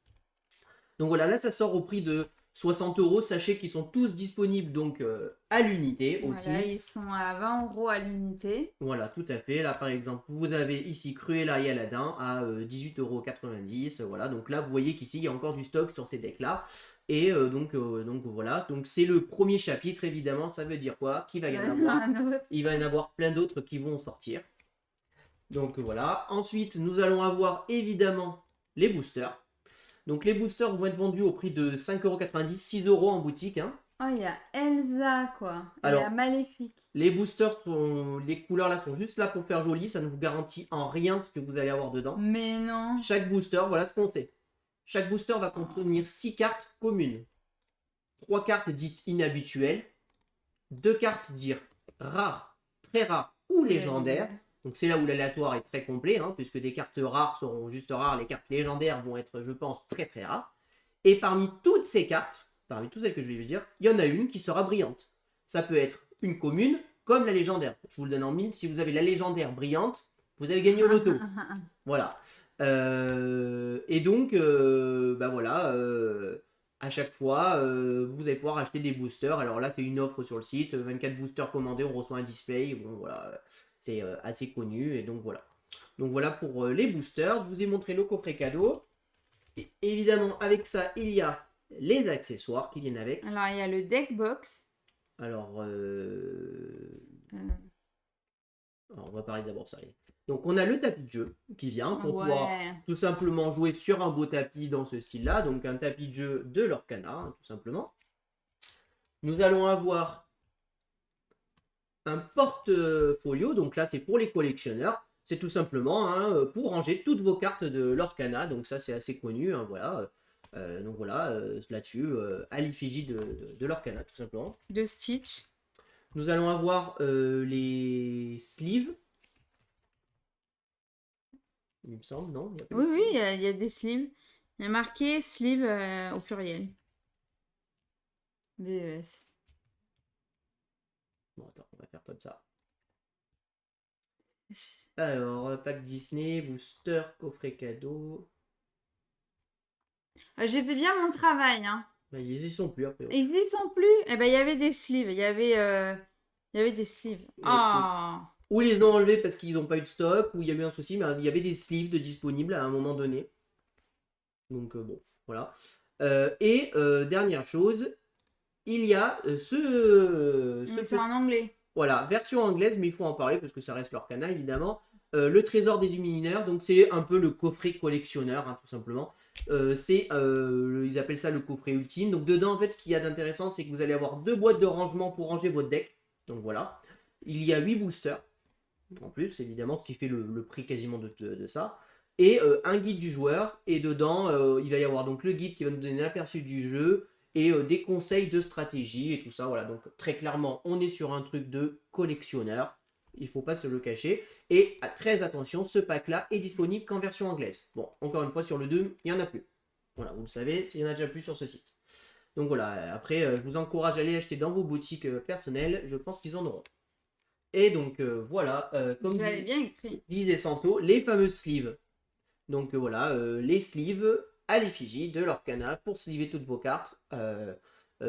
Donc voilà, là ça sort au prix de 60 euros. Sachez qu'ils sont tous disponibles donc à l'unité aussi. Voilà, ils sont à 20 euros à l'unité. Voilà, tout à fait. Là par exemple, vous avez ici Cruella et Aladdin à 18,90 €. Voilà, donc là vous voyez qu'ici il y a encore du stock sur ces decks là. Et donc voilà, donc c'est le premier chapitre évidemment, ça veut dire quoi? Qu'il va y en avoir. Il va y en avoir plein d'autres qui vont sortir. Donc voilà. Ensuite, nous allons avoir évidemment les boosters. Donc les boosters vont être vendus au prix de 5,90 €, 6 € en boutique. Oh, il y a Elsa quoi. Alors, il y a Maléfique. Les boosters, les couleurs là sont juste là pour faire joli. Ça ne vous garantit en rien ce que vous allez avoir dedans. Mais non. Chaque booster, voilà ce qu'on sait. Chaque booster va contenir 6 cartes communes. 3 cartes dites inhabituelles. 2 cartes dites rares, très rares ou légendaires. Donc c'est là où l'aléatoire est très complet, puisque des cartes rares seront juste rares, les cartes légendaires vont être, je pense, très très rares. Et parmi toutes ces cartes, parmi toutes celles que je vais vous dire, il y en a une qui sera brillante. Ça peut être une commune, comme la légendaire. Je vous le donne en mille, si vous avez la légendaire brillante, vous avez gagné au loto. Voilà. Et donc, voilà, à chaque fois, vous allez pouvoir acheter des boosters. Alors là, c'est une offre sur le site, 24 boosters commandés, on reçoit un display. Bon, voilà, c'est assez connu. Et donc, voilà. Donc, voilà pour les boosters. Je vous ai montré le coffret cadeau. Et évidemment, avec ça, il y a les accessoires qui viennent avec. Alors, il y a le deck box. Alors, on va parler d'abord de ça. Donc, on a le tapis de jeu qui vient pour pouvoir tout simplement jouer sur un beau tapis dans ce style-là. Donc, un tapis de jeu de l'Orcana, tout simplement. Nous allons avoir un portfolio. Donc là, c'est pour les collectionneurs. C'est tout simplement pour ranger toutes vos cartes de l'Orcana. Donc ça, c'est assez connu. Voilà. Donc voilà, là-dessus, à l'effigie de l'Orcana, tout simplement. De Stitch. Nous allons avoir les sleeves. Il me semble, non? Oui, il y a des sleeves. Il y a marqué sleeve au pluriel. BES. Bon, attends, on va faire comme ça. Alors, pack Disney, booster, coffret cadeau. J'ai fait bien mon travail, hein. Bah, ils y sont plus après. Ils y sont plus. Eh ben, il y avait des sleeves. Il y avait des sleeves. Oh. Ou ils les ont enlevés parce qu'ils n'ont pas eu de stock, ou il y a eu un souci, mais il y avait des sleeves de disponibles à un moment donné. Donc bon, voilà. Et dernière chose, il y a Mais c'est en anglais. Voilà, version anglaise, mais il faut en parler parce que ça reste leur canal évidemment. Le trésor des mineurs, donc c'est un peu le coffret collectionneur, hein, tout simplement. Ils appellent ça le coffret ultime. Donc dedans, en fait, ce qu'il y a d'intéressant, c'est que vous allez avoir 2 boîtes de rangement pour ranger votre deck. Donc voilà. Il y a 8 boosters, en plus, évidemment, ce qui fait le prix quasiment de ça. Et un guide du joueur. Et dedans, il va y avoir donc le guide qui va nous donner l'aperçu du jeu et des conseils de stratégie et tout ça. Voilà, donc très clairement, on est sur un truc de collectionneur. Il ne faut pas se le cacher. Et très attention, ce pack-là est disponible qu'en version anglaise. Bon, encore une fois, sur le 2, il n'y en a plus. Voilà, vous le savez, il n'y en a déjà plus sur ce site. Donc voilà, après, je vous encourage à aller acheter dans vos boutiques personnelles. Je pense qu'ils en auront. Et donc voilà, comme disait Santo, les fameuses sleeves. Donc voilà, les sleeves à l'effigie de l'Orcana pour sleever toutes vos cartes.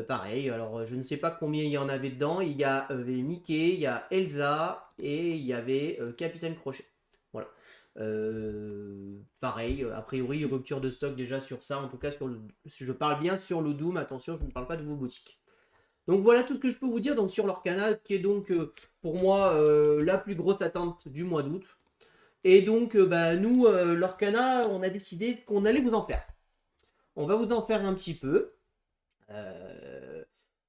Pareil, alors je ne sais pas combien il y en avait dedans. Il y avait Mickey, il y a Elsa et il y avait Capitaine Crochet. Voilà. Pareil, a priori, rupture de stock déjà sur ça. En tout cas, je parle bien sur le Doom. Attention, je ne parle pas de vos boutiques. Donc voilà tout ce que je peux vous dire donc, sur l'Orcana, qui est donc pour moi la plus grosse attente du mois d'août. Et donc nous, l'Orcana, on a décidé qu'on allait vous en faire. On va vous en faire un petit peu.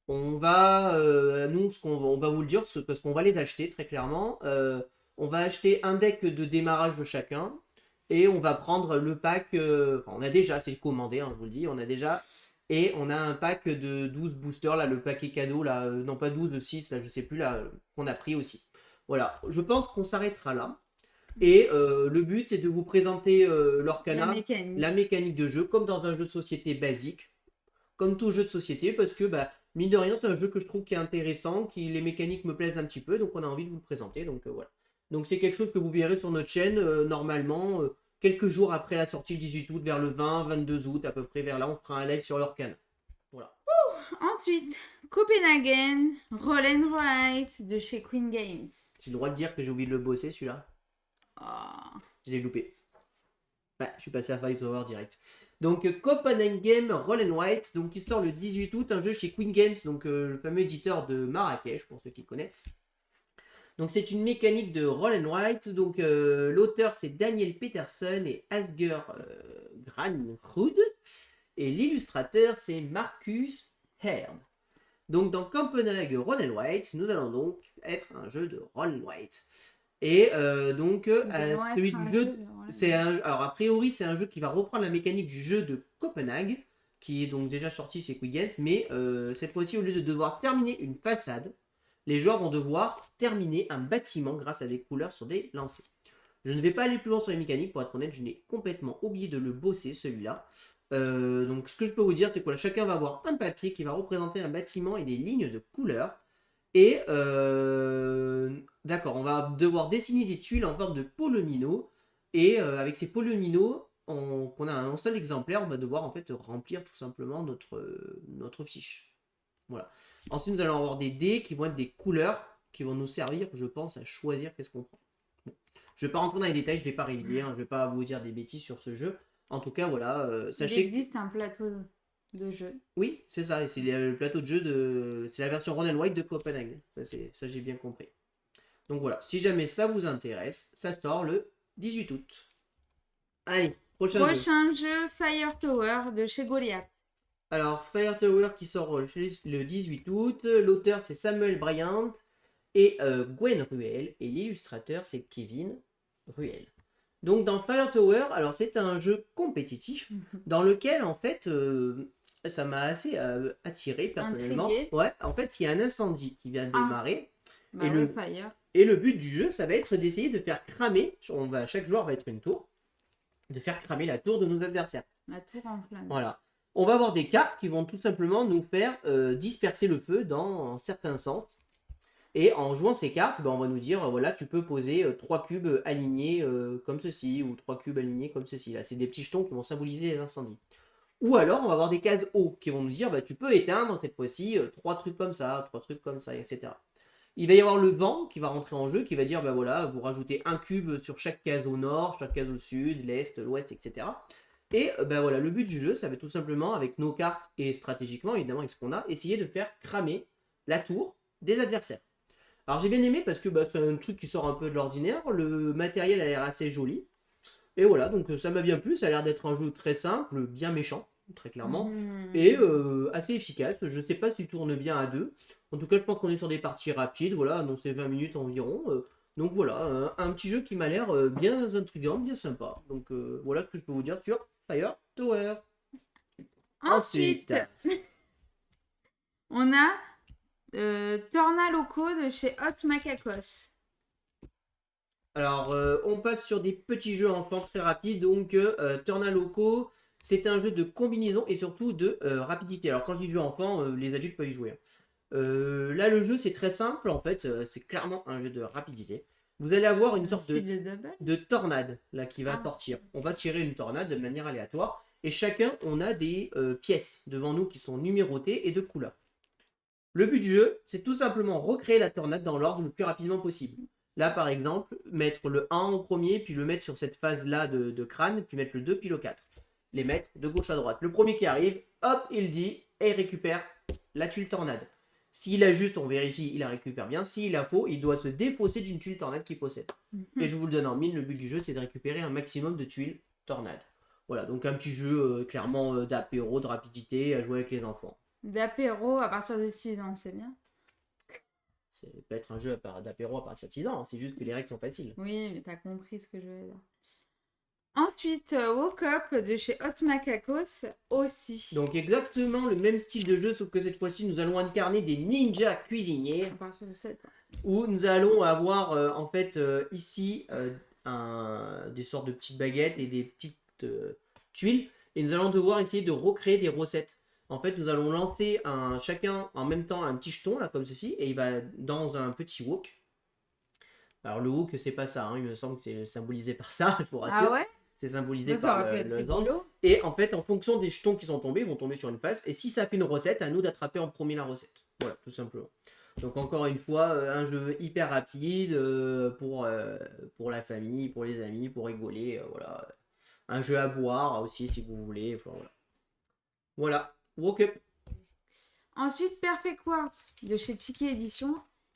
On va, on va vous le dire, parce qu'on va les acheter très clairement. On va acheter un deck de démarrage de chacun. Et on va prendre le pack, on a déjà, c'est commandé, hein, je vous le dis, on a déjà. Et on a un pack de 12 boosters, là, le paquet cadeau, là, non pas 12, 6, là, je sais plus, là, qu'on a pris aussi. Voilà, je pense qu'on s'arrêtera là. Et le but, c'est de vous présenter l'Orcana, la mécanique de jeu, comme dans un jeu de société basique, comme tout jeu de société, parce que, mine de rien, c'est un jeu que je trouve qui est intéressant, les mécaniques me plaisent un petit peu, donc on a envie de vous le présenter, donc voilà. Donc c'est quelque chose que vous verrez sur notre chaîne, normalement, quelques jours après la sortie le 18 août, vers le 20-22 août, à peu près vers là, on fera un live sur l'Orcana. Voilà. Ensuite, Copenhagen, Roll and Write de chez Queen Games. J'ai le droit de dire que j'ai oublié de le bosser celui-là. Oh. Je l'ai loupé. Je suis passé à Fight Over direct. Donc Copenhagen Roll and Write, donc qui sort le 18 août, un jeu chez Queen Games, donc le fameux éditeur de Marrakech, pour ceux qui connaissent. Donc c'est une mécanique de Roll and Write, donc l'auteur c'est Daniel Peterson et Asger Granrud, et l'illustrateur c'est Marcus Herd. Donc dans Copenhagen Roll and Write, nous allons donc être un jeu de Roll and Write. Et celui du jeu, alors a priori c'est un jeu qui va reprendre la mécanique du jeu de Copenhague, qui est donc déjà sorti chez Quick Game, mais cette fois-ci au lieu de devoir terminer une façade, les joueurs vont devoir terminer un bâtiment grâce à des couleurs sur des lancers. Je ne vais pas aller plus loin sur les mécaniques, pour être honnête, je n'ai complètement oublié de le bosser celui-là. Donc ce que je peux vous dire, c'est que chacun va avoir un papier qui va représenter un bâtiment et des lignes de couleurs. Et d'accord, on va devoir dessiner des tuiles en forme de polomino. Et avec ces polominos, qu'on a un seul exemplaire, on va devoir en fait remplir tout simplement notre fiche. Voilà. Ensuite, nous allons avoir des dés qui vont être des couleurs qui vont nous servir, je pense, à choisir qu'est-ce qu'on prend. Bon. Je ne vais pas rentrer dans les détails, je ne l'ai pas révisé, hein, je ne vais pas vous dire des bêtises sur ce jeu. En tout cas, voilà, sachez il existe un plateau de jeu. Oui, c'est ça, c'est le plateau de jeu c'est la version Roll and Write de Copenhague. Ça j'ai bien compris. Donc voilà, si jamais ça vous intéresse, ça sort le 18 août. Allez, prochain jeu Fire Tower de chez Goliath. Alors, Fire Tower qui sort le 18 août. L'auteur c'est Samuel Bryant et Gwen Ruel. Et l'illustrateur c'est Kevin Ruel. Donc dans Fire Tower, alors c'est un jeu compétitif dans lequel en fait ça m'a assez attiré personnellement. Intrigué. Ouais, en fait il y a un incendie qui vient de démarrer Fire. Et le but du jeu ça va être d'essayer de faire cramer, chaque joueur va être une tour, de faire cramer la tour de nos adversaires. La tour en flamme. Voilà. on va avoir des cartes qui vont tout simplement nous faire disperser le feu dans certains sens. Et en jouant ces cartes, on va nous dire, voilà, tu peux poser 3 cubes alignés comme ceci, ou 3 cubes alignés comme ceci. Là, c'est des petits jetons qui vont symboliser les incendies. Ou alors, on va avoir des cases eau qui vont nous dire, tu peux éteindre cette fois-ci 3 trucs comme ça, 3 trucs comme ça, etc. Il va y avoir le vent qui va rentrer en jeu, qui va dire, voilà, vous rajoutez un cube sur chaque case au nord, chaque case au sud, l'est, l'ouest, etc. Et voilà, le but du jeu, ça va être tout simplement, avec nos cartes et stratégiquement, évidemment, avec ce qu'on a, essayer de faire cramer la tour des adversaires. Alors j'ai bien aimé parce que c'est un truc qui sort un peu de l'ordinaire, le matériel a l'air assez joli. Et voilà, donc ça m'a bien plu, ça a l'air d'être un jeu très simple, bien méchant, très clairement, et assez efficace. Je ne sais pas s'il tourne bien à deux. En tout cas, je pense qu'on est sur des parties rapides, voilà, donc c'est 20 minutes environ. Donc voilà, un petit jeu qui m'a l'air bien intriguant, bien sympa. Donc voilà ce que je peux vous dire sur Fire Tower. Ensuite, on a Torna Loco de chez Hot Macacos. Alors, on passe sur des petits jeux enfants très rapides. Donc, Torna Loco, c'est un jeu de combinaison et surtout de rapidité. Alors, quand je dis jeu enfant, les adultes peuvent y jouer. Là, le jeu, c'est très simple. En fait, c'est clairement un jeu de rapidité. Vous allez avoir une sorte de tornade là, qui va sortir. On va tirer une tornade de manière aléatoire. Et chacun, on a des pièces devant nous qui sont numérotées et de couleurs. Le but du jeu, c'est tout simplement recréer la tornade dans l'ordre le plus rapidement possible. Là, par exemple, mettre le 1 en premier, puis le mettre sur cette phase-là de crâne, puis mettre le 2, puis le 4. Les mettre de gauche à droite. Le premier qui arrive, hop, il dit, et il récupère la tuile tornade. S'il a juste, on vérifie, il la récupère bien. S'il a faux, il doit se défausser d'une tuile tornade qu'il possède. Et je vous le donne en mine, le but du jeu, c'est de récupérer un maximum de tuiles tornade. Voilà, donc un petit jeu clairement d'apéro, de rapidité, à jouer avec les enfants. D'apéro à partir de 6 ans, c'est bien. Ça peut être un jeu d'apéro à partir de 6 ans, c'est juste que les règles sont faciles. Oui, mais t'as compris ce que je veux dire. Ensuite, Woke Up de chez Hot Macacos aussi. Donc exactement le même style de jeu, sauf que cette fois-ci, nous allons incarner des ninjas cuisiniers. À partir de 7 ans. Où nous allons avoir en fait ici des sortes de petites baguettes et des petites tuiles. Et nous allons devoir essayer de recréer des recettes. En fait, nous allons lancer chacun en même temps un petit jeton, là, comme ceci, et il va dans un petit wok. Alors, le wok, c'est pas ça, hein, il me semble que c'est symbolisé par ça, je vous rassure. Ah ouais? C'est symbolisé par le zan. Et en fait, en fonction des jetons qui sont tombés, ils vont tomber sur une face. Et si ça fait une recette, à nous d'attraper en premier la recette. Voilà, tout simplement. Donc, encore une fois, un jeu hyper rapide pour la famille, pour les amis, pour rigoler. Voilà. Un jeu à boire aussi, si vous voulez. Enfin, voilà. Voilà. Woke Up. Ensuite, Perfect Words de chez Tiki Edition,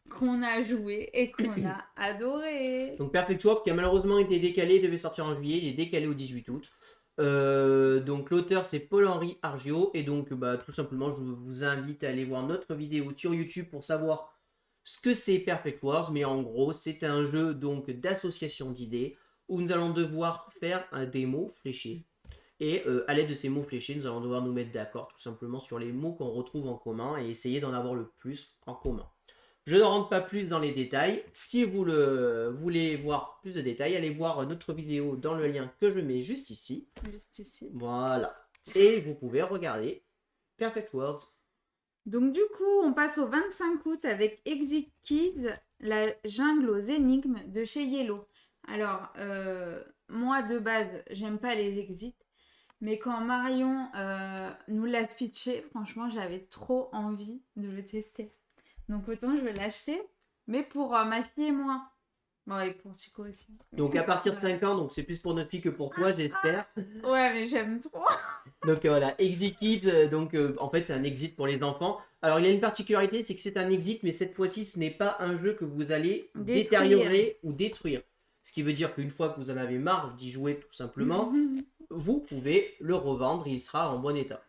qu'on a joué et qu'on a adoré. Donc Perfect Words qui a malheureusement été décalé, devait sortir en juillet, il est décalé au 18 août. Donc l'auteur c'est Paul-Henri Argio et donc tout simplement je vous invite à aller voir notre vidéo sur YouTube pour savoir ce que c'est Perfect Words, mais en gros c'est un jeu donc d'association d'idées où nous allons devoir faire des mots fléchés. Et à l'aide de ces mots fléchés, nous allons devoir nous mettre d'accord tout simplement sur les mots qu'on retrouve en commun et essayer d'en avoir le plus en commun. Je ne rentre pas plus dans les détails. Si vous voulez voir plus de détails, allez voir notre vidéo dans le lien que je mets juste ici. Juste ici. Voilà. Et vous pouvez regarder Perfect Words. Donc du coup, on passe au 25 août avec Exit Kids, la jungle aux énigmes de chez Yellow. Alors, moi de base, j'aime pas les exits. Mais quand Marion nous l'a pitché, franchement, j'avais trop envie de le tester. Donc autant je vais l'acheter, mais pour ma fille et moi. Bon, et pour Chico aussi. Donc à partir de 5 ans, donc c'est plus pour notre fille que pour toi, j'espère. Ouais, mais j'aime trop. Donc voilà, Exit Kids, donc en fait c'est un exit pour les enfants. Alors il y a une particularité, c'est que c'est un exit, mais cette fois-ci ce n'est pas un jeu que vous allez détériorer ou détruire. Ce qui veut dire qu'une fois que vous en avez marre d'y jouer tout simplement, vous pouvez le revendre et il sera en bon état.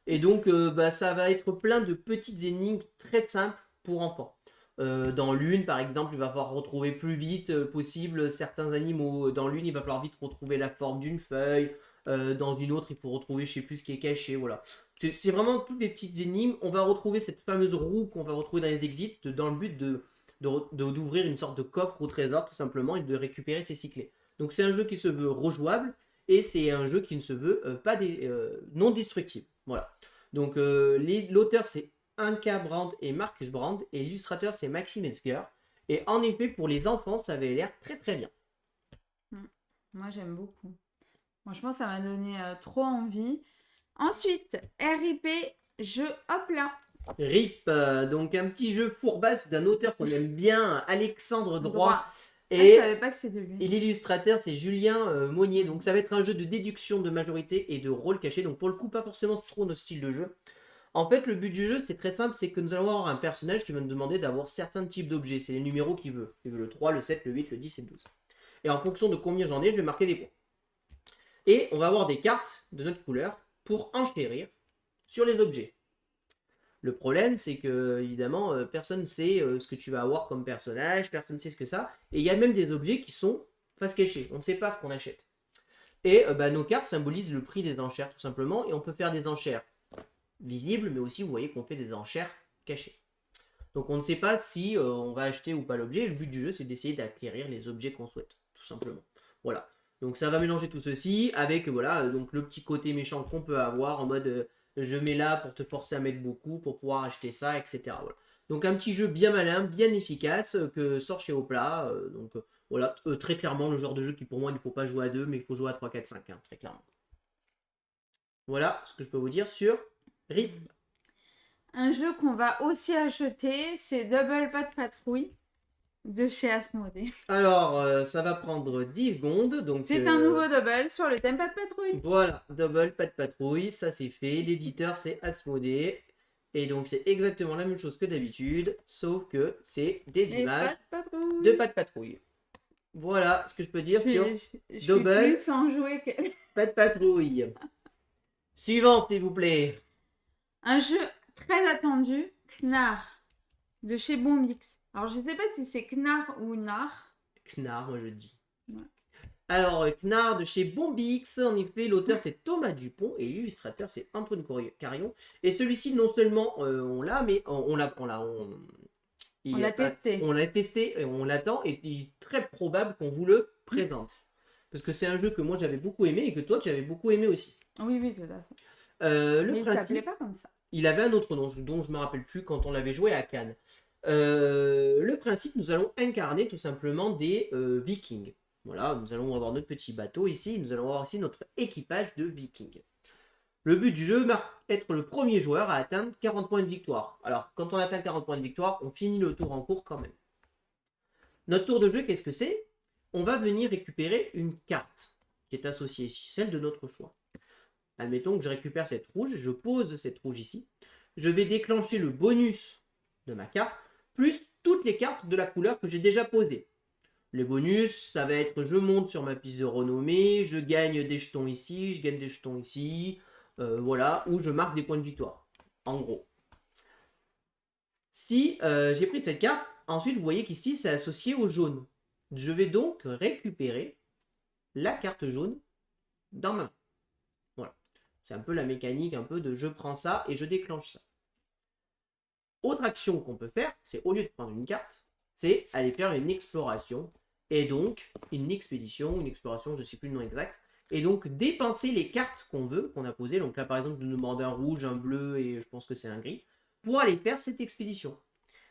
Et donc ça va être plein de petites énigmes très simples pour enfants. Dans l'une par exemple, il va falloir retrouver plus vite possible certains animaux. Dans l'une, il va falloir vite retrouver la forme d'une feuille. Dans une autre, il faut retrouver je sais plus ce qui est caché. Voilà. C'est vraiment toutes des petites énigmes. On va retrouver cette fameuse roue qu'on va retrouver dans les exits dans le but d'ouvrir une sorte de coffre au trésor tout simplement et de récupérer ses cyclés. Donc c'est un jeu qui se veut rejouable et c'est un jeu qui ne se veut pas non destructible. Voilà. Donc l'auteur c'est Inka Brand et Marcus Brand, et l'illustrateur c'est Maxime Metzger. Et en effet, pour les enfants, ça avait l'air très très bien. Moi, j'aime beaucoup. Franchement, ça m'a donné trop envie. Ensuite, RIP, jeu hop là. RIP, donc un petit jeu fourbasse d'un auteur qu'on aime bien, Alexandre Droit. Et, je savais pas que c'était lui. Et l'illustrateur, c'est Julien Monnier. Donc ça va être un jeu de déduction de majorité et de rôle caché. Donc pour le coup, pas forcément trop notre style de jeu. En fait, le but du jeu, c'est très simple, c'est que nous allons avoir un personnage qui va nous demander d'avoir certains types d'objets. C'est les numéros qu'il veut. Il veut le 3, le 7, le 8, le 10 et le 12. Et en fonction de combien j'en ai, je vais marquer des points. Et on va avoir des cartes de notre couleur pour enchérir sur les objets. Le problème, c'est que, évidemment, personne ne sait ce que tu vas avoir comme personnage, personne ne sait ce que ça. Et il y a même des objets qui sont face cachée. On ne sait pas ce qu'on achète. Et nos cartes symbolisent le prix des enchères, tout simplement. Et on peut faire des enchères visibles, mais aussi, vous voyez qu'on fait des enchères cachées. Donc on ne sait pas si on va acheter ou pas l'objet. Le but du jeu, c'est d'essayer d'acquérir les objets qu'on souhaite, tout simplement. Voilà. Donc ça va mélanger tout ceci avec donc le petit côté méchant qu'on peut avoir en mode je mets là pour te forcer à mettre beaucoup pour pouvoir acheter ça, etc. Voilà. Donc un petit jeu bien malin, bien efficace que sort chez Opla. Voilà, très clairement le genre de jeu qui pour moi il ne faut pas jouer à 2 mais il faut jouer à 3, 4, 5, très clairement. Voilà ce que je peux vous dire sur RIP. Un jeu qu'on va aussi acheter, c'est Double Pas de Patrouille de chez Asmodée. Alors, ça va prendre 10 secondes. Donc c'est un nouveau double sur le thème Pas de Patrouille. Voilà, Double Pas de Patrouille, ça c'est fait. L'éditeur c'est Asmodée. Et donc c'est exactement la même chose que d'habitude, sauf que c'est des images de Pas de Patrouille. Voilà ce que je peux dire sur Double plus sans jouer que... Pas de Patrouille. Suivant s'il vous plaît. Un jeu très attendu, Knarr, de chez Bombix. Alors, je sais pas si c'est Knarr ou Nar. Knarr, moi je dis. Ouais. Alors, Knarr de chez Bombix, en effet, l'auteur c'est Thomas Dupont et l'illustrateur c'est Antoine Carion. Et celui-ci, non seulement on l'a, mais on l'a testé. On l'a testé, et on l'attend, et il est très probable qu'on vous le présente. Parce que c'est un jeu que moi j'avais beaucoup aimé et que toi tu avais beaucoup aimé aussi. Oui, tout à fait. Mais il s'appelait pas comme ça. Il avait un autre nom dont je ne me rappelle plus quand on l'avait joué à Cannes. Le principe, nous allons incarner tout simplement des vikings. Voilà, nous allons avoir notre petit bateau ici, nous allons avoir aussi notre équipage de vikings. Le but du jeu est être le premier joueur à atteindre 40 points de victoire. Alors, quand on atteint 40 points de victoire, on finit le tour en cours quand même. Notre tour de jeu, qu'est-ce que c'est? On va venir récupérer une carte qui est associée ici, celle de notre choix. Admettons que je récupère cette rouge, je pose cette rouge ici. Je vais déclencher le bonus de ma carte, plus toutes les cartes de la couleur que j'ai déjà posées. Le bonus, ça va être je monte sur ma piste de renommée, je gagne des jetons ici, je gagne des jetons ici, voilà, ou je marque des points de victoire, en gros. Si j'ai pris cette carte, ensuite vous voyez qu'ici c'est associé au jaune. Je vais donc récupérer la carte jaune dans ma main. Voilà. C'est un peu la mécanique un peu de je prends ça et je déclenche ça. Autre action qu'on peut faire, c'est au lieu de prendre une carte, c'est aller faire une exploration et donc une expédition, une exploration, je ne sais plus le nom exact, et donc dépenser les cartes qu'on veut, qu'on a posées. Donc là par exemple, nous demandons un rouge, un bleu et je pense que c'est un gris, pour aller faire cette expédition.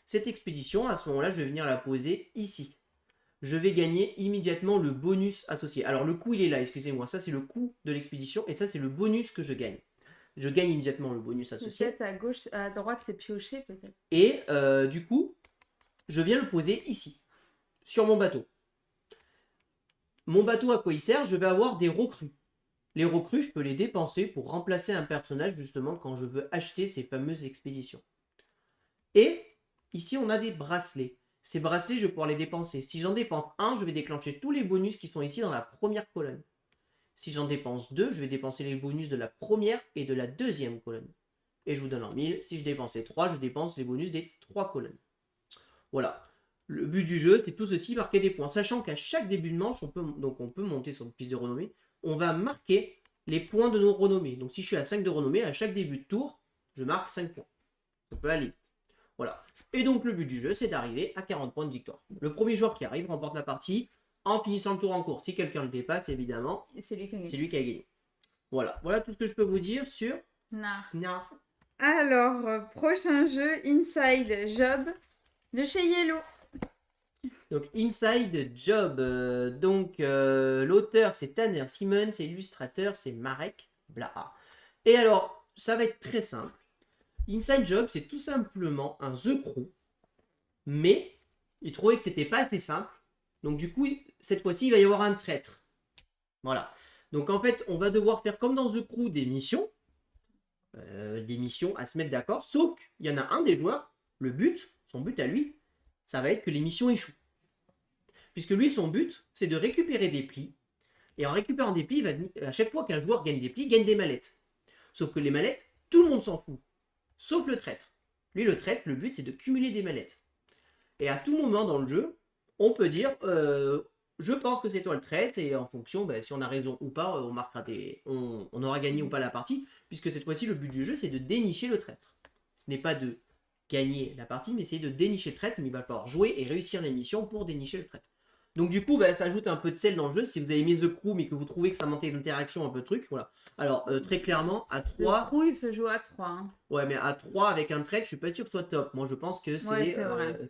Cette expédition, à ce moment-là, je vais venir la poser ici. Je vais gagner immédiatement le bonus associé. Alors le coût il est là, excusez-moi, ça c'est le coût de l'expédition et ça c'est le bonus que je gagne. Je gagne immédiatement le bonus associé. Peut-être à gauche, à droite c'est pioché peut-être. Et du coup, je viens le poser ici, sur mon bateau. Mon bateau à quoi il sert? Je vais avoir des recrues. Les recrues, je peux les dépenser pour remplacer un personnage justement quand je veux acheter ces fameuses expéditions. Et ici on a des bracelets. Ces bracelets, je vais pouvoir les dépenser. Si j'en dépense un, je vais déclencher tous les bonus qui sont ici dans la première colonne. Si j'en dépense 2, je vais dépenser les bonus de la première et de la deuxième colonne. Et je vous donne en 1000. Si je dépense les 3, je dépense les bonus des 3 colonnes. Voilà. Le but du jeu, c'est tout ceci, marquer des points. Sachant qu'à chaque début de manche, on peut monter sur une piste de renommée. On va marquer les points de nos renommées. Donc si je suis à 5 de renommée, à chaque début de tour, je marque 5 points. On peut aller vite. Voilà. Et donc le but du jeu, c'est d'arriver à 40 points de victoire. Le premier joueur qui arrive remporte la partie. en finissant le tour en cours. Si quelqu'un le dépasse, évidemment, c'est lui qui a gagné. Voilà, voilà tout ce que je peux vous dire sur Nar. Alors, prochain jeu, Inside Job de chez Yellow. Donc Inside Job, l'auteur c'est Tanner Simmons, et l'illustrateur c'est Marek Blaha. Et alors, ça va être très simple. Inside Job, c'est tout simplement un The Crew, mais il trouvait que c'était pas assez simple. Donc du coup, cette fois-ci, il va y avoir un traître. Voilà. Donc en fait, on va devoir faire comme dans The Crew des missions à se mettre d'accord, sauf qu'il y en a un des joueurs, son but à lui, ça va être que les missions échouent. Puisque lui, son but, c'est de récupérer des plis, et en récupérant des plis, à chaque fois qu'un joueur gagne des plis, il gagne des mallettes. Sauf que les mallettes, tout le monde s'en fout, sauf le traître. Lui, le traître, le but, c'est de cumuler des mallettes. Et à tout moment dans le jeu, on peut dire je pense que c'est toi le traître, et en fonction, si on a raison ou pas, on marquera on aura gagné ou pas la partie, puisque cette fois-ci, le but du jeu, c'est de dénicher le traître. Ce n'est pas de gagner la partie, mais c'est de dénicher le traître, mais il va falloir jouer et réussir les missions pour dénicher le traître. Donc du coup, ça ajoute un peu de sel dans le jeu. Si vous avez mis The Crew, mais que vous trouvez que ça manquait d'interaction, un peu de truc, voilà. Alors, très clairement, à 3... Le Crew, il se joue à 3. Hein. Ouais, mais à 3, avec un traître, je suis pas sûr que ce soit top. Moi, je pense que c'est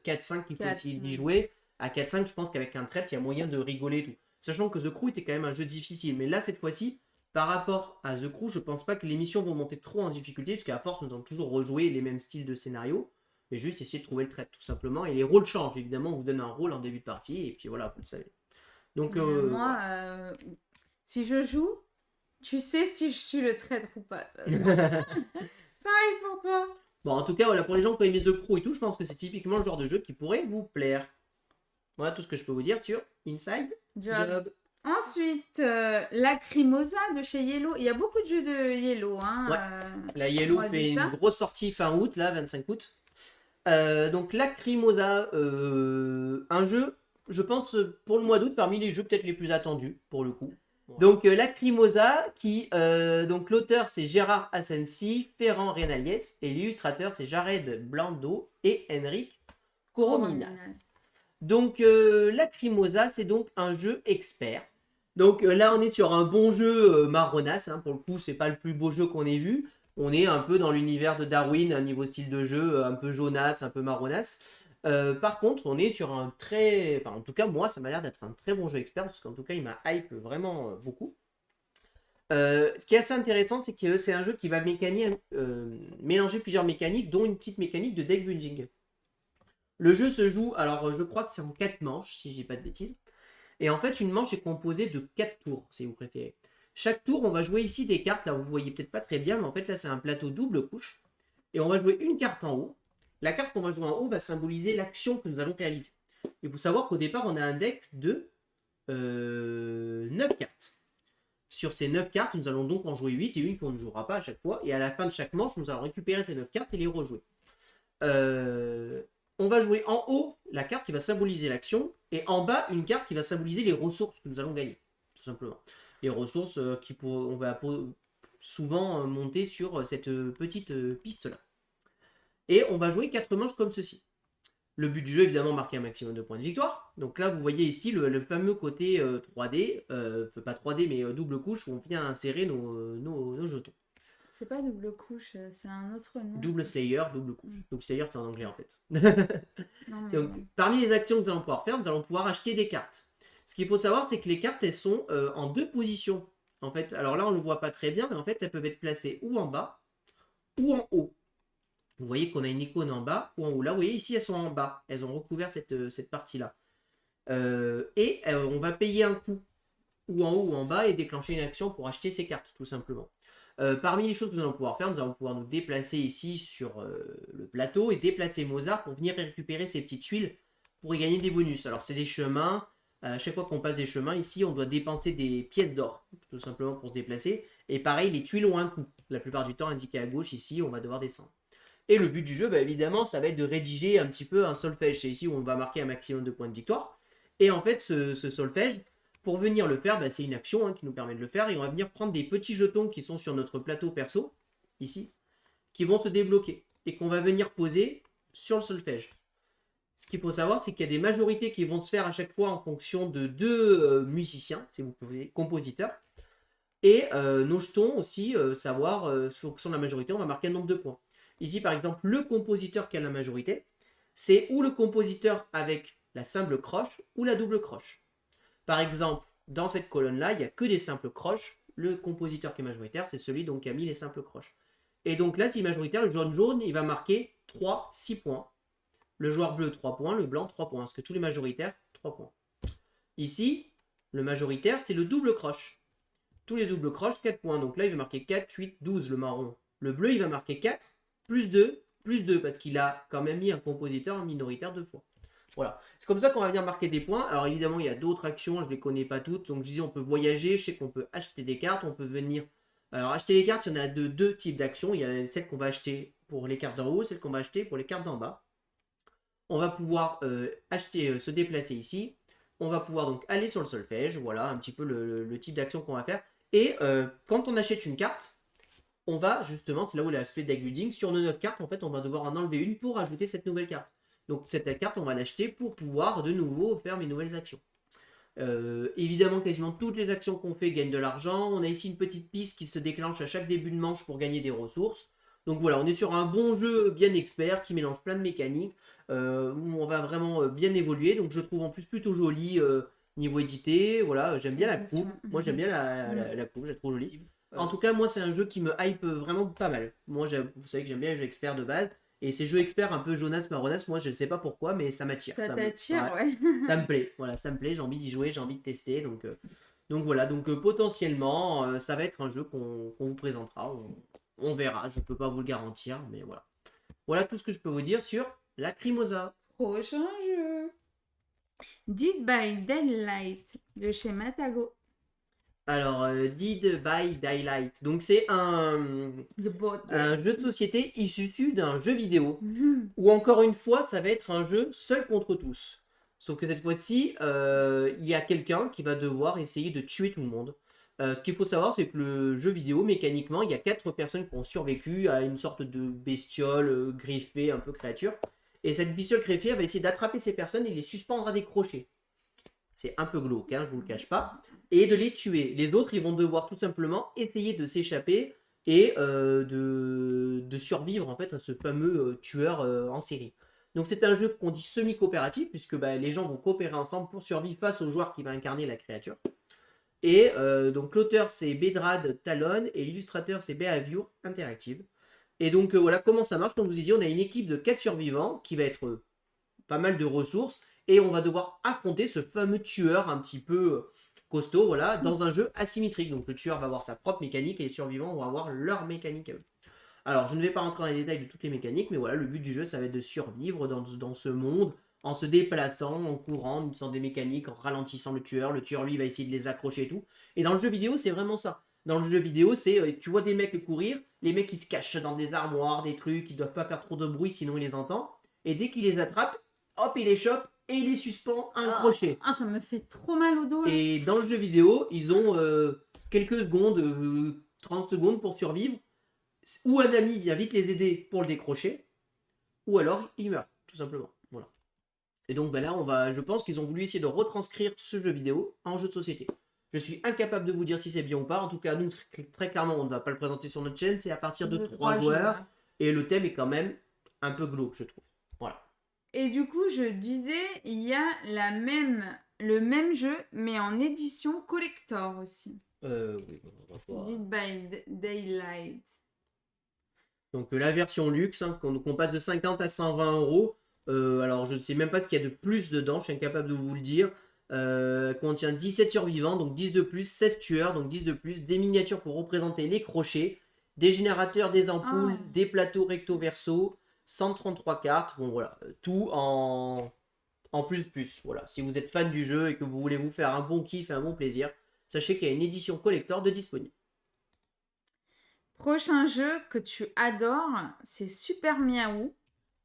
4-5 qu'il faut essayer d'y jouer. À 4-5, je pense qu'avec un traître, il y a moyen de rigoler et tout. Sachant que The Crew était quand même un jeu difficile. Mais là, cette fois-ci, par rapport à The Crew, je pense pas que les missions vont monter trop en difficulté, parce qu'à force, nous allons toujours rejouer les mêmes styles de scénario. Mais juste essayer de trouver le traître, tout simplement. Et les rôles changent, évidemment. On vous donne un rôle en début de partie, et puis voilà, vous le savez. Donc, moi, si je joue, tu sais si je suis le traître ou pas. Pareil pour toi. Bon, en tout cas, voilà, pour les gens qui aiment The Crew et tout, je pense que c'est typiquement le genre de jeu qui pourrait vous plaire. Voilà tout ce que je peux vous dire sur Inside Job. Ensuite, Lacrimosa de chez Yellow. Il y a beaucoup de jeux de Yellow. Hein, ouais. La Yellow fait une grosse sortie fin août, là, 25 août. Donc Lacrimosa, un jeu, je pense, pour le mois d'août, parmi les jeux peut-être les plus attendus, pour le coup. Ouais. Donc Lacrimosa, donc l'auteur c'est Gérard Asensi, Ferran Renalies, et l'illustrateur c'est Jared Blando et Henrik Corominas. Donc Lacrimosa, c'est donc un jeu expert. Donc là on est sur un bon jeu marronasse, hein, pour le coup c'est pas le plus beau jeu qu'on ait vu. On est un peu dans l'univers de Darwin, un niveau style de jeu un peu jaunasse, un peu marronasse. Par contre, on est sur un très... Enfin, en tout cas, moi, ça m'a l'air d'être un très bon jeu expert, parce qu'en tout cas, il m'a hype vraiment beaucoup. Ce qui est assez intéressant, c'est que c'est un jeu qui va mélanger plusieurs mécaniques, dont une petite mécanique de deck building. Le jeu se joue, alors je crois que c'est en 4 manches, si je dis pas de bêtises. Et en fait, une manche est composée de 4 tours, si vous préférez. Chaque tour, on va jouer ici des cartes. Là, vous voyez peut-être pas très bien, mais en fait, là, c'est un plateau double couche. Et on va jouer une carte en haut. La carte qu'on va jouer en haut va symboliser l'action que nous allons réaliser. Il faut savoir qu'au départ, on a un deck de 9 cartes. Sur ces 9 cartes, nous allons donc en jouer 8 et une qu'on ne jouera pas à chaque fois. Et à la fin de chaque manche, nous allons récupérer ces 9 cartes et les rejouer. On va jouer en haut la carte qui va symboliser l'action et en bas une carte qui va symboliser les ressources que nous allons gagner, tout simplement. Les ressources on va souvent monter sur cette petite piste-là. Et on va jouer 4 manches comme ceci. Le but du jeu, évidemment, marquer un maximum de points de victoire. Donc là, vous voyez ici le fameux côté 3D, pas 3D, mais double couche, où on vient insérer nos jetons. C'est pas double couche, c'est un autre nom. Double Slayer, double couche. Double Slayer, c'est en anglais, en fait. Non, Donc, parmi les actions que nous allons pouvoir faire, nous allons pouvoir acheter des cartes. Ce qu'il faut savoir, c'est que les cartes, elles sont en 2 positions. En fait, alors là, on ne le voit pas très bien, mais en fait, elles peuvent être placées ou en bas, ou en haut. Vous voyez qu'on a une icône en bas ou en haut. Là, vous voyez, ici, elles sont en bas. Elles ont recouvert cette partie-là. On va payer un coup, ou en haut ou en bas, et déclencher une action pour acheter ces cartes, tout simplement. Parmi les choses que nous allons pouvoir faire, nous allons pouvoir nous déplacer ici sur le plateau et déplacer Mozart pour venir récupérer ces petites tuiles pour y gagner des bonus. Alors, c'est des chemins. À chaque fois qu'on passe des chemins, ici, on doit dépenser des pièces d'or, tout simplement pour se déplacer. Et pareil, les tuiles ont un coût. La plupart du temps, indiqué à gauche, ici, on va devoir descendre. Et le but du jeu, évidemment, ça va être de rédiger un petit peu un solfège. C'est ici où on va marquer un maximum de points de victoire. Et en fait, ce solfège, pour venir le faire, c'est une action qui nous permet de le faire. Et on va venir prendre des petits jetons qui sont sur notre plateau perso, ici, qui vont se débloquer. Et qu'on va venir poser sur le solfège. ce qu'il faut savoir, c'est qu'il y a des majorités qui vont se faire à chaque fois en fonction de deux musiciens, si vous pouvez, compositeurs. Et nos jetons aussi, savoir, fonction de la majorité, on va marquer un nombre de points. Ici, par exemple, le compositeur qui a la majorité, c'est ou le compositeur avec la simple croche ou la double croche. Par exemple, dans cette colonne-là, il n'y a que des simples croches. Le compositeur qui est majoritaire, c'est celui donc, qui a mis les simples croches. Et donc là, si majoritaire, le jaune, il va marquer 3, 6 points. Le joueur bleu, 3 points. Le blanc, 3 points. Parce que tous les majoritaires, 3 points. Ici, le majoritaire, c'est le double croche. Tous les doubles croches, 4 points. Donc là, il va marquer 4, 8, 12, le marron. Le bleu, il va marquer 4, plus 2, parce qu'il a quand même mis un compositeur minoritaire 2 fois. Voilà. C'est comme ça qu'on va venir marquer des points. Alors évidemment, il y a d'autres actions, je ne les connais pas toutes. Donc je disais, on peut voyager, je sais qu'on peut acheter des cartes, on peut venir... Alors acheter les cartes, il y en a de deux types d'actions. Il y a celles qu'on va acheter pour les cartes d'en haut, celles qu'on va acheter pour les cartes d'en bas. On va pouvoir acheter, se déplacer ici. On va pouvoir donc aller sur le solfège. Voilà un petit peu le type d'action qu'on va faire. Et quand on achète une carte, on va justement, c'est là où l'aspect deck building, sur notre carte, en fait, on va devoir en enlever une pour ajouter cette nouvelle carte. Donc cette carte, on va l'acheter pour pouvoir de nouveau faire mes nouvelles actions. Évidemment, quasiment toutes les actions qu'on fait gagnent de l'argent. On a ici une petite piste qui se déclenche à chaque début de manche pour gagner des ressources. Donc voilà, on est sur un bon jeu bien expert qui mélange plein de mécaniques, où on va vraiment bien évoluer. Donc je trouve en plus plutôt joli niveau édité. Voilà, j'aime bien la coupe. Moi j'aime bien la coupe, je la trouve jolie. En tout cas, moi c'est un jeu qui me hype vraiment pas mal. Moi, vous savez que j'aime bien les jeux experts de base. Et ces jeux experts un peu Jonas Maronas, moi je ne sais pas pourquoi, mais ça m'attire. Ça t'attire, ouais. Ça me plaît, voilà, ça me plaît, j'ai envie d'y jouer, j'ai envie de tester. Donc voilà, potentiellement, ça va être un jeu qu'on vous présentera. On verra, je ne peux pas vous le garantir, mais voilà. Voilà tout ce que je peux vous dire sur Lacrimosa. Prochain jeu. Dead by Daylight de chez Matago. Alors, Dead by Daylight. Donc, c'est un jeu de société issu d'un jeu vidéo. Où, encore une fois, ça va être un jeu seul contre tous. Sauf que cette fois-ci, il y a quelqu'un qui va devoir essayer de tuer tout le monde. Ce qu'il faut savoir, c'est que le jeu vidéo, mécaniquement, il y a 4 personnes qui ont survécu à une sorte de bestiole griffée, un peu créature. Et cette bestiole greffée, elle va essayer d'attraper ces personnes et les suspendre à des crochets. C'est un peu glauque, hein, je vous le cache pas. Et de les tuer. Les autres, ils vont devoir tout simplement essayer de s'échapper et de survivre en fait à ce fameux tueur en série. Donc c'est un jeu qu'on dit semi-coopératif, puisque les gens vont coopérer ensemble pour survivre face au joueur qui va incarner la créature. Et donc l'auteur c'est Bedrad Talon et l'illustrateur c'est Behavior Interactive. Et donc voilà comment ça marche. Comme je vous ai dit, on a une équipe de 4 survivants qui va être pas mal de ressources. Et on va devoir affronter ce fameux tueur un petit peu costaud, voilà, dans un jeu asymétrique. Donc le tueur va avoir sa propre mécanique et les survivants vont avoir leur mécanique à eux. Alors je ne vais pas rentrer dans les détails de toutes les mécaniques, mais voilà, le but du jeu, ça va être de survivre dans ce monde, en se déplaçant, en courant, en utilisant des mécaniques, en ralentissant le tueur. Le tueur, lui, va essayer de les accrocher et tout. Et dans le jeu vidéo, c'est vraiment ça. Dans le jeu vidéo, c'est, tu vois des mecs courir, les mecs, ils se cachent dans des armoires, des trucs, ils doivent pas faire trop de bruit, sinon ils les entendent. Et dès qu'ils les attrapent, hop, ils les chopent, et il les suspend un crochet. Ah, ça me fait trop mal au dos. Là. Et dans le jeu vidéo, ils ont quelques secondes, 30 secondes pour survivre. Ou un ami vient vite les aider pour le décrocher, ou alors ils meurent, tout simplement. Voilà. Et donc là, je pense qu'ils ont voulu essayer de retranscrire ce jeu vidéo en jeu de société. Je suis incapable de vous dire si c'est bien ou pas. En tout cas, nous, très clairement, on ne va pas le présenter sur notre chaîne. C'est à partir de 3 joueurs. Et le thème est quand même un peu glauque, je trouve. Voilà. Et du coup, je disais, il y a le même jeu, mais en édition collector aussi. Oui. Dead by Daylight. Donc la version luxe, hein, qu'on passe de 50 à 120 euros. Alors je ne sais même pas ce qu'il y a de plus dedans, je suis incapable de vous le dire. Contient 17 survivants, donc 10 de plus, 16 tueurs, donc 10 de plus, des miniatures pour représenter les crochets, des générateurs, des ampoules, des plateaux recto-verso, 133 cartes, bon voilà, tout en plus. Voilà, si vous êtes fan du jeu et que vous voulez vous faire un bon kiff et un bon plaisir, sachez qu'il y a une édition collector de disponible. Prochain jeu que tu adores, c'est Super Miaou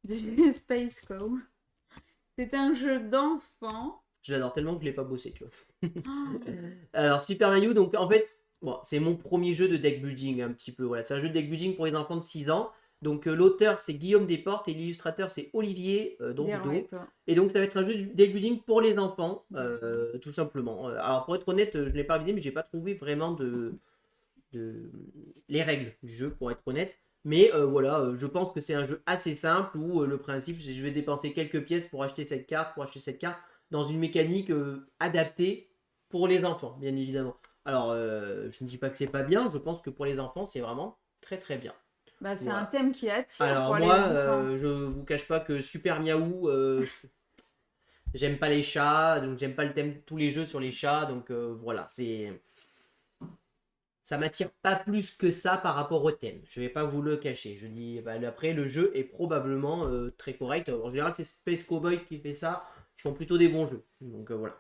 de Space Cow. C'est un jeu d'enfant. Je l'adore tellement que je ne l'ai pas bossé, tu vois. Alors, Super Mario, donc en fait, bon, c'est mon premier jeu de deck building, un petit peu. Voilà. C'est un jeu de deck building pour les enfants de 6 ans. Donc l'auteur c'est Guillaume Desportes et l'illustrateur c'est Olivier Dondoudou. Et donc ça va être un jeu de deck building pour les enfants, tout simplement. Alors pour être honnête, je ne l'ai pas visé, mais j'ai pas trouvé vraiment les règles du jeu, pour être honnête. Mais voilà, je pense que c'est un jeu assez simple où le principe c'est je vais dépenser quelques pièces pour acheter cette carte, dans une mécanique adaptée pour les enfants, bien évidemment. Alors, je ne dis pas que c'est pas bien, je pense que pour les enfants, c'est vraiment très très bien. Bah, c'est un thème qui attire. Alors pour moi, les enfants. je vous cache pas que Super Miaou, j'aime pas les chats, donc j'aime pas le thème de tous les jeux sur les chats, donc voilà, ça m'attire pas plus que ça par rapport au thème. Je vais pas vous le cacher. Je dis, bah, après, le jeu est probablement très correct. En général, c'est Space Cowboy qui fait ça. Ils font plutôt des bons jeux. Donc voilà.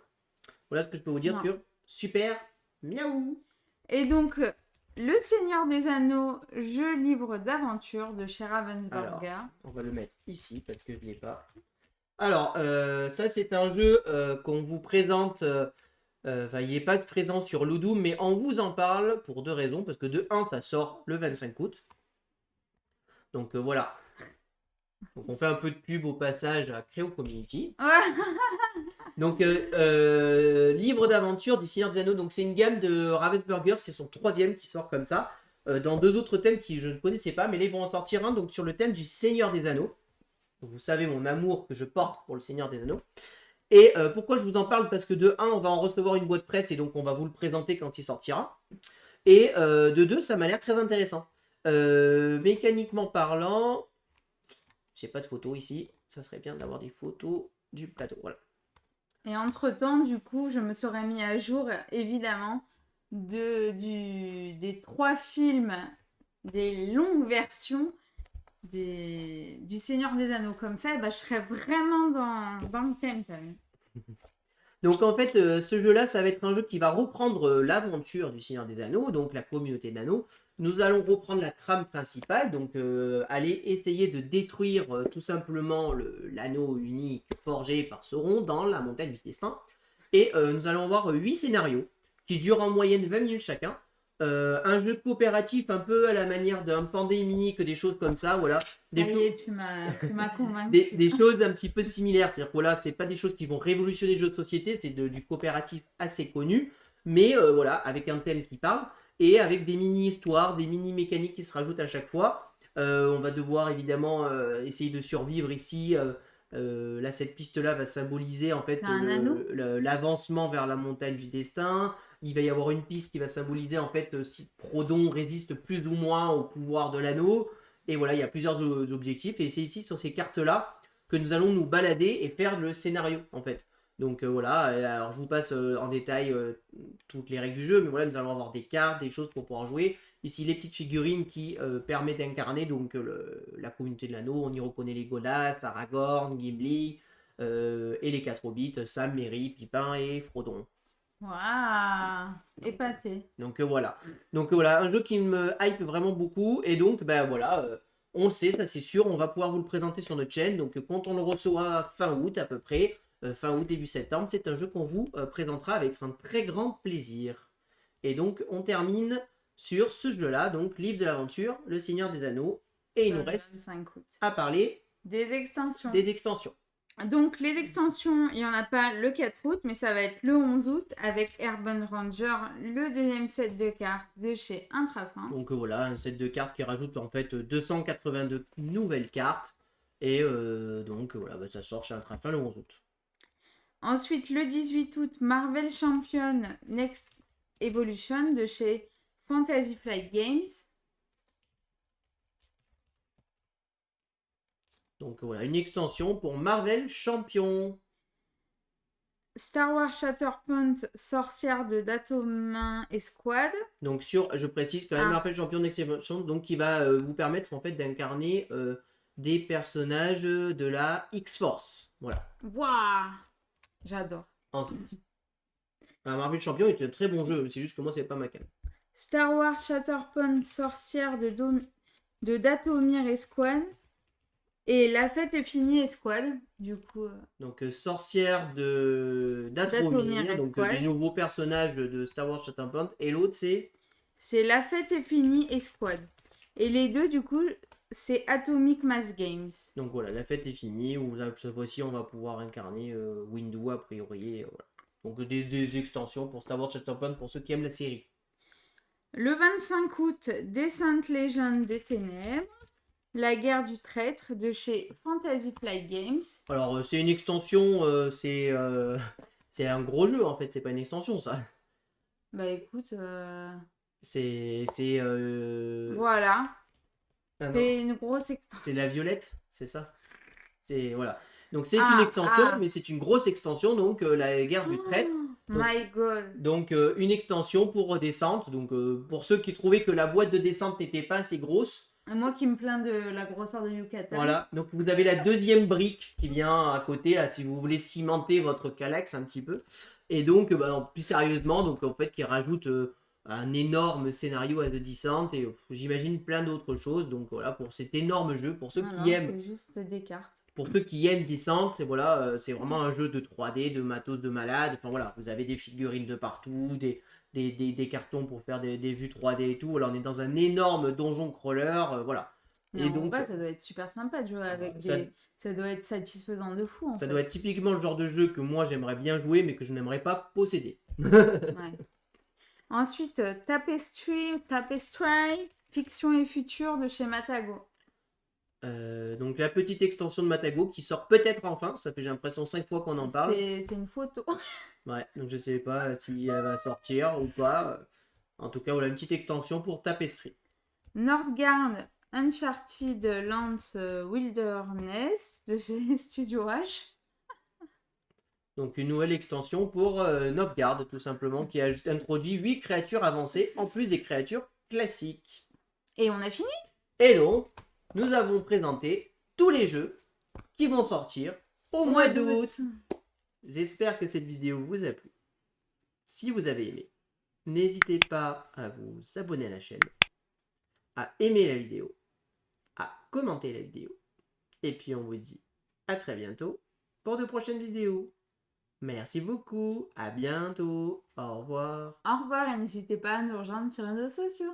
Voilà ce que je peux vous dire sur Super Miaou. Et donc, Le Seigneur des Anneaux, jeu livre d'aventure de chez Ravensburger. Alors, on va le mettre ici parce que je ne l'ai pas. Alors, ça, c'est un jeu qu'on vous présente. Il n'est pas présent sur Ludum, mais on vous en parle pour deux raisons. Parce que de 1, ça sort le 25 août. Donc voilà. Donc on fait un peu de pub au passage à Créo Community. Donc livre d'aventure du Seigneur des Anneaux. Donc c'est une gamme de Ravensburger. C'est son 3e qui sort comme ça. Dans 2 autres thèmes que je ne connaissais pas. Mais là ils vont en sortir un donc, sur le thème du Seigneur des Anneaux. Donc, vous savez mon amour que je porte pour le Seigneur des Anneaux. Et pourquoi je vous en parle? Parce que de 1, on va en recevoir une boîte presse et donc on va vous le présenter quand il sortira. Et de 2, ça m'a l'air très intéressant. Mécaniquement parlant, j'ai pas de photos ici. Ça serait bien d'avoir des photos du plateau. Voilà. Et entre-temps, du coup, je me serais mis à jour, évidemment, des 3 films, des longues versions du Seigneur des Anneaux. Comme ça, bah, je serais vraiment dans le thème, quand même. Donc en fait, ce jeu-là, ça va être un jeu qui va reprendre l'aventure du Seigneur des Anneaux, donc la communauté de l'anneau. Nous allons reprendre la trame principale, donc aller essayer de détruire tout simplement l'anneau unique forgé par Sauron dans la montagne du destin. Et nous allons avoir 8 scénarios qui durent en moyenne 20 minutes chacun. Un jeu coopératif un peu à la manière d'un Pandémique, des choses comme ça, voilà. Tu m'as convaincu. Des choses un petit peu similaires, c'est-à-dire que voilà, c'est pas des choses qui vont révolutionner les jeux de société, c'est du coopératif assez connu, mais voilà, avec un thème qui parle, et avec des mini-histoires, des mini-mécaniques qui se rajoutent à chaque fois. On va devoir évidemment essayer de survivre ici. Là, cette piste-là va symboliser en fait l'avancement vers la montagne du destin. Il va y avoir une piste qui va symboliser en fait si Frodon résiste plus ou moins au pouvoir de l'anneau. Et voilà, il y a plusieurs objectifs. Et c'est ici sur ces cartes-là que nous allons nous balader et faire le scénario en fait. Donc voilà, alors je vous passe en détail toutes les règles du jeu, mais voilà, nous allons avoir des cartes, des choses pour pouvoir jouer. Ici, les petites figurines qui permettent d'incarner donc la communauté de l'anneau. On y reconnaît les Legolas, Aragorn, Gimli et les 4 hobbits, Sam, Merry, Pipin et Frodon. Waouh, épaté. Donc voilà. Un jeu qui me hype vraiment beaucoup. Et donc, ben voilà, on le sait, ça c'est sûr, on va pouvoir vous le présenter sur notre chaîne. Donc quand on le reçoit fin août à peu près, fin août, début septembre, c'est un jeu qu'on vous présentera avec un très grand plaisir. Et donc on termine sur ce jeu-là, donc Livre de l'aventure, Le Seigneur des Anneaux. Et il nous reste à parler des extensions. Donc les extensions, il n'y en a pas le 4 août, mais ça va être le 11 août avec Urban Ranger, le 2e set de cartes de chez Intrafin. Donc voilà, un set de cartes qui rajoute en fait 282 nouvelles cartes. Et donc voilà, bah, ça sort chez Intrafin le 11 août. Ensuite, le 18 août, Marvel Champion Next Evolution de chez Fantasy Flight Games. Donc voilà, une extension pour Marvel Champion. Star Wars Shatterpoint, sorcière de Datomain et Squad. Donc je précise quand même Marvel Champion Next Evolution, donc qui va vous permettre en fait d'incarner des personnages de la X-Force. Voilà. Waouh, j'adore. Ensuite, Marvel Champion est un très bon jeu, c'est juste que moi c'est pas ma cam. Star Wars Shatterpoint, sorcière de Datomir et Squad. Et la fête est finie, Esquad, du coup. Donc sorcière de Datomir, donc des nouveaux personnages de Star Wars Shatterpoint. Et l'autre c'est la fête est finie, Esquad. Et les deux, du coup, c'est Atomic Mass Games. Donc voilà, la fête est finie. Cette fois-ci, on va pouvoir incarner Windu a priori. Voilà. Donc des extensions pour Star Wars Shatterpoint pour ceux qui aiment la série. Le 25 août, Descent Legend des Ténèbres. La guerre du traître de chez Fantasy Flight Games. Alors, c'est une extension, c'est un gros jeu en fait, c'est pas une extension ça. Bah écoute, C'est. voilà. Ah non, C'est une grosse extension. c'est la violette, c'est ça. Voilà. Donc c'est une extension, mais c'est une grosse extension, donc la guerre du traître. Donc, My God. Donc une extension pour descente. Donc pour ceux qui trouvaient que la boîte de descente n'était pas assez grosse. Moi qui me plains de la grosseur de Yucatan. Voilà, donc vous avez la deuxième brique qui vient à côté, là, si vous voulez cimenter votre Kallax un petit peu. Et donc, plus sérieusement, donc en fait, qui rajoute un énorme scénario à The Descent et j'imagine plein d'autres choses. Donc voilà, pour cet énorme jeu, pour ceux qui aiment. C'est juste des cartes. Pour ceux qui aiment Descent, voilà, c'est vraiment un jeu de 3D, de matos de malade. Enfin voilà, vous avez des figurines de partout, des cartons pour faire des vues 3D et tout. Alors on est dans un énorme donjon crawler, voilà. Mais et donc, ça doit être super sympa de jouer avec ça doit être satisfaisant de fou. Ça doit être typiquement le genre de jeu que moi j'aimerais bien jouer, mais que je n'aimerais pas posséder. Ouais. Ensuite, Tapestry, Fiction et Futur de chez Matago. Donc la petite extension de Matago qui sort peut-être enfin, ça fait j'ai l'impression 5 fois qu'on en parle. C'est une photo. Ouais, donc je sais pas si elle va sortir ou pas. En tout cas, voilà une petite extension pour Tapestry. Northgard Uncharted Lands Wilderness de chez Studio H. Donc une nouvelle extension pour Northgard tout simplement qui a introduit 8 créatures avancées en plus des créatures classiques. Et on a fini. Et donc, nous avons présenté tous les jeux qui vont sortir au mois d'août. J'espère que cette vidéo vous a plu. Si vous avez aimé, n'hésitez pas à vous abonner à la chaîne, à aimer la vidéo, à commenter la vidéo. Et puis on vous dit à très bientôt pour de prochaines vidéos. Merci beaucoup, à bientôt, au revoir. Au revoir et n'hésitez pas à nous rejoindre sur les réseaux sociaux.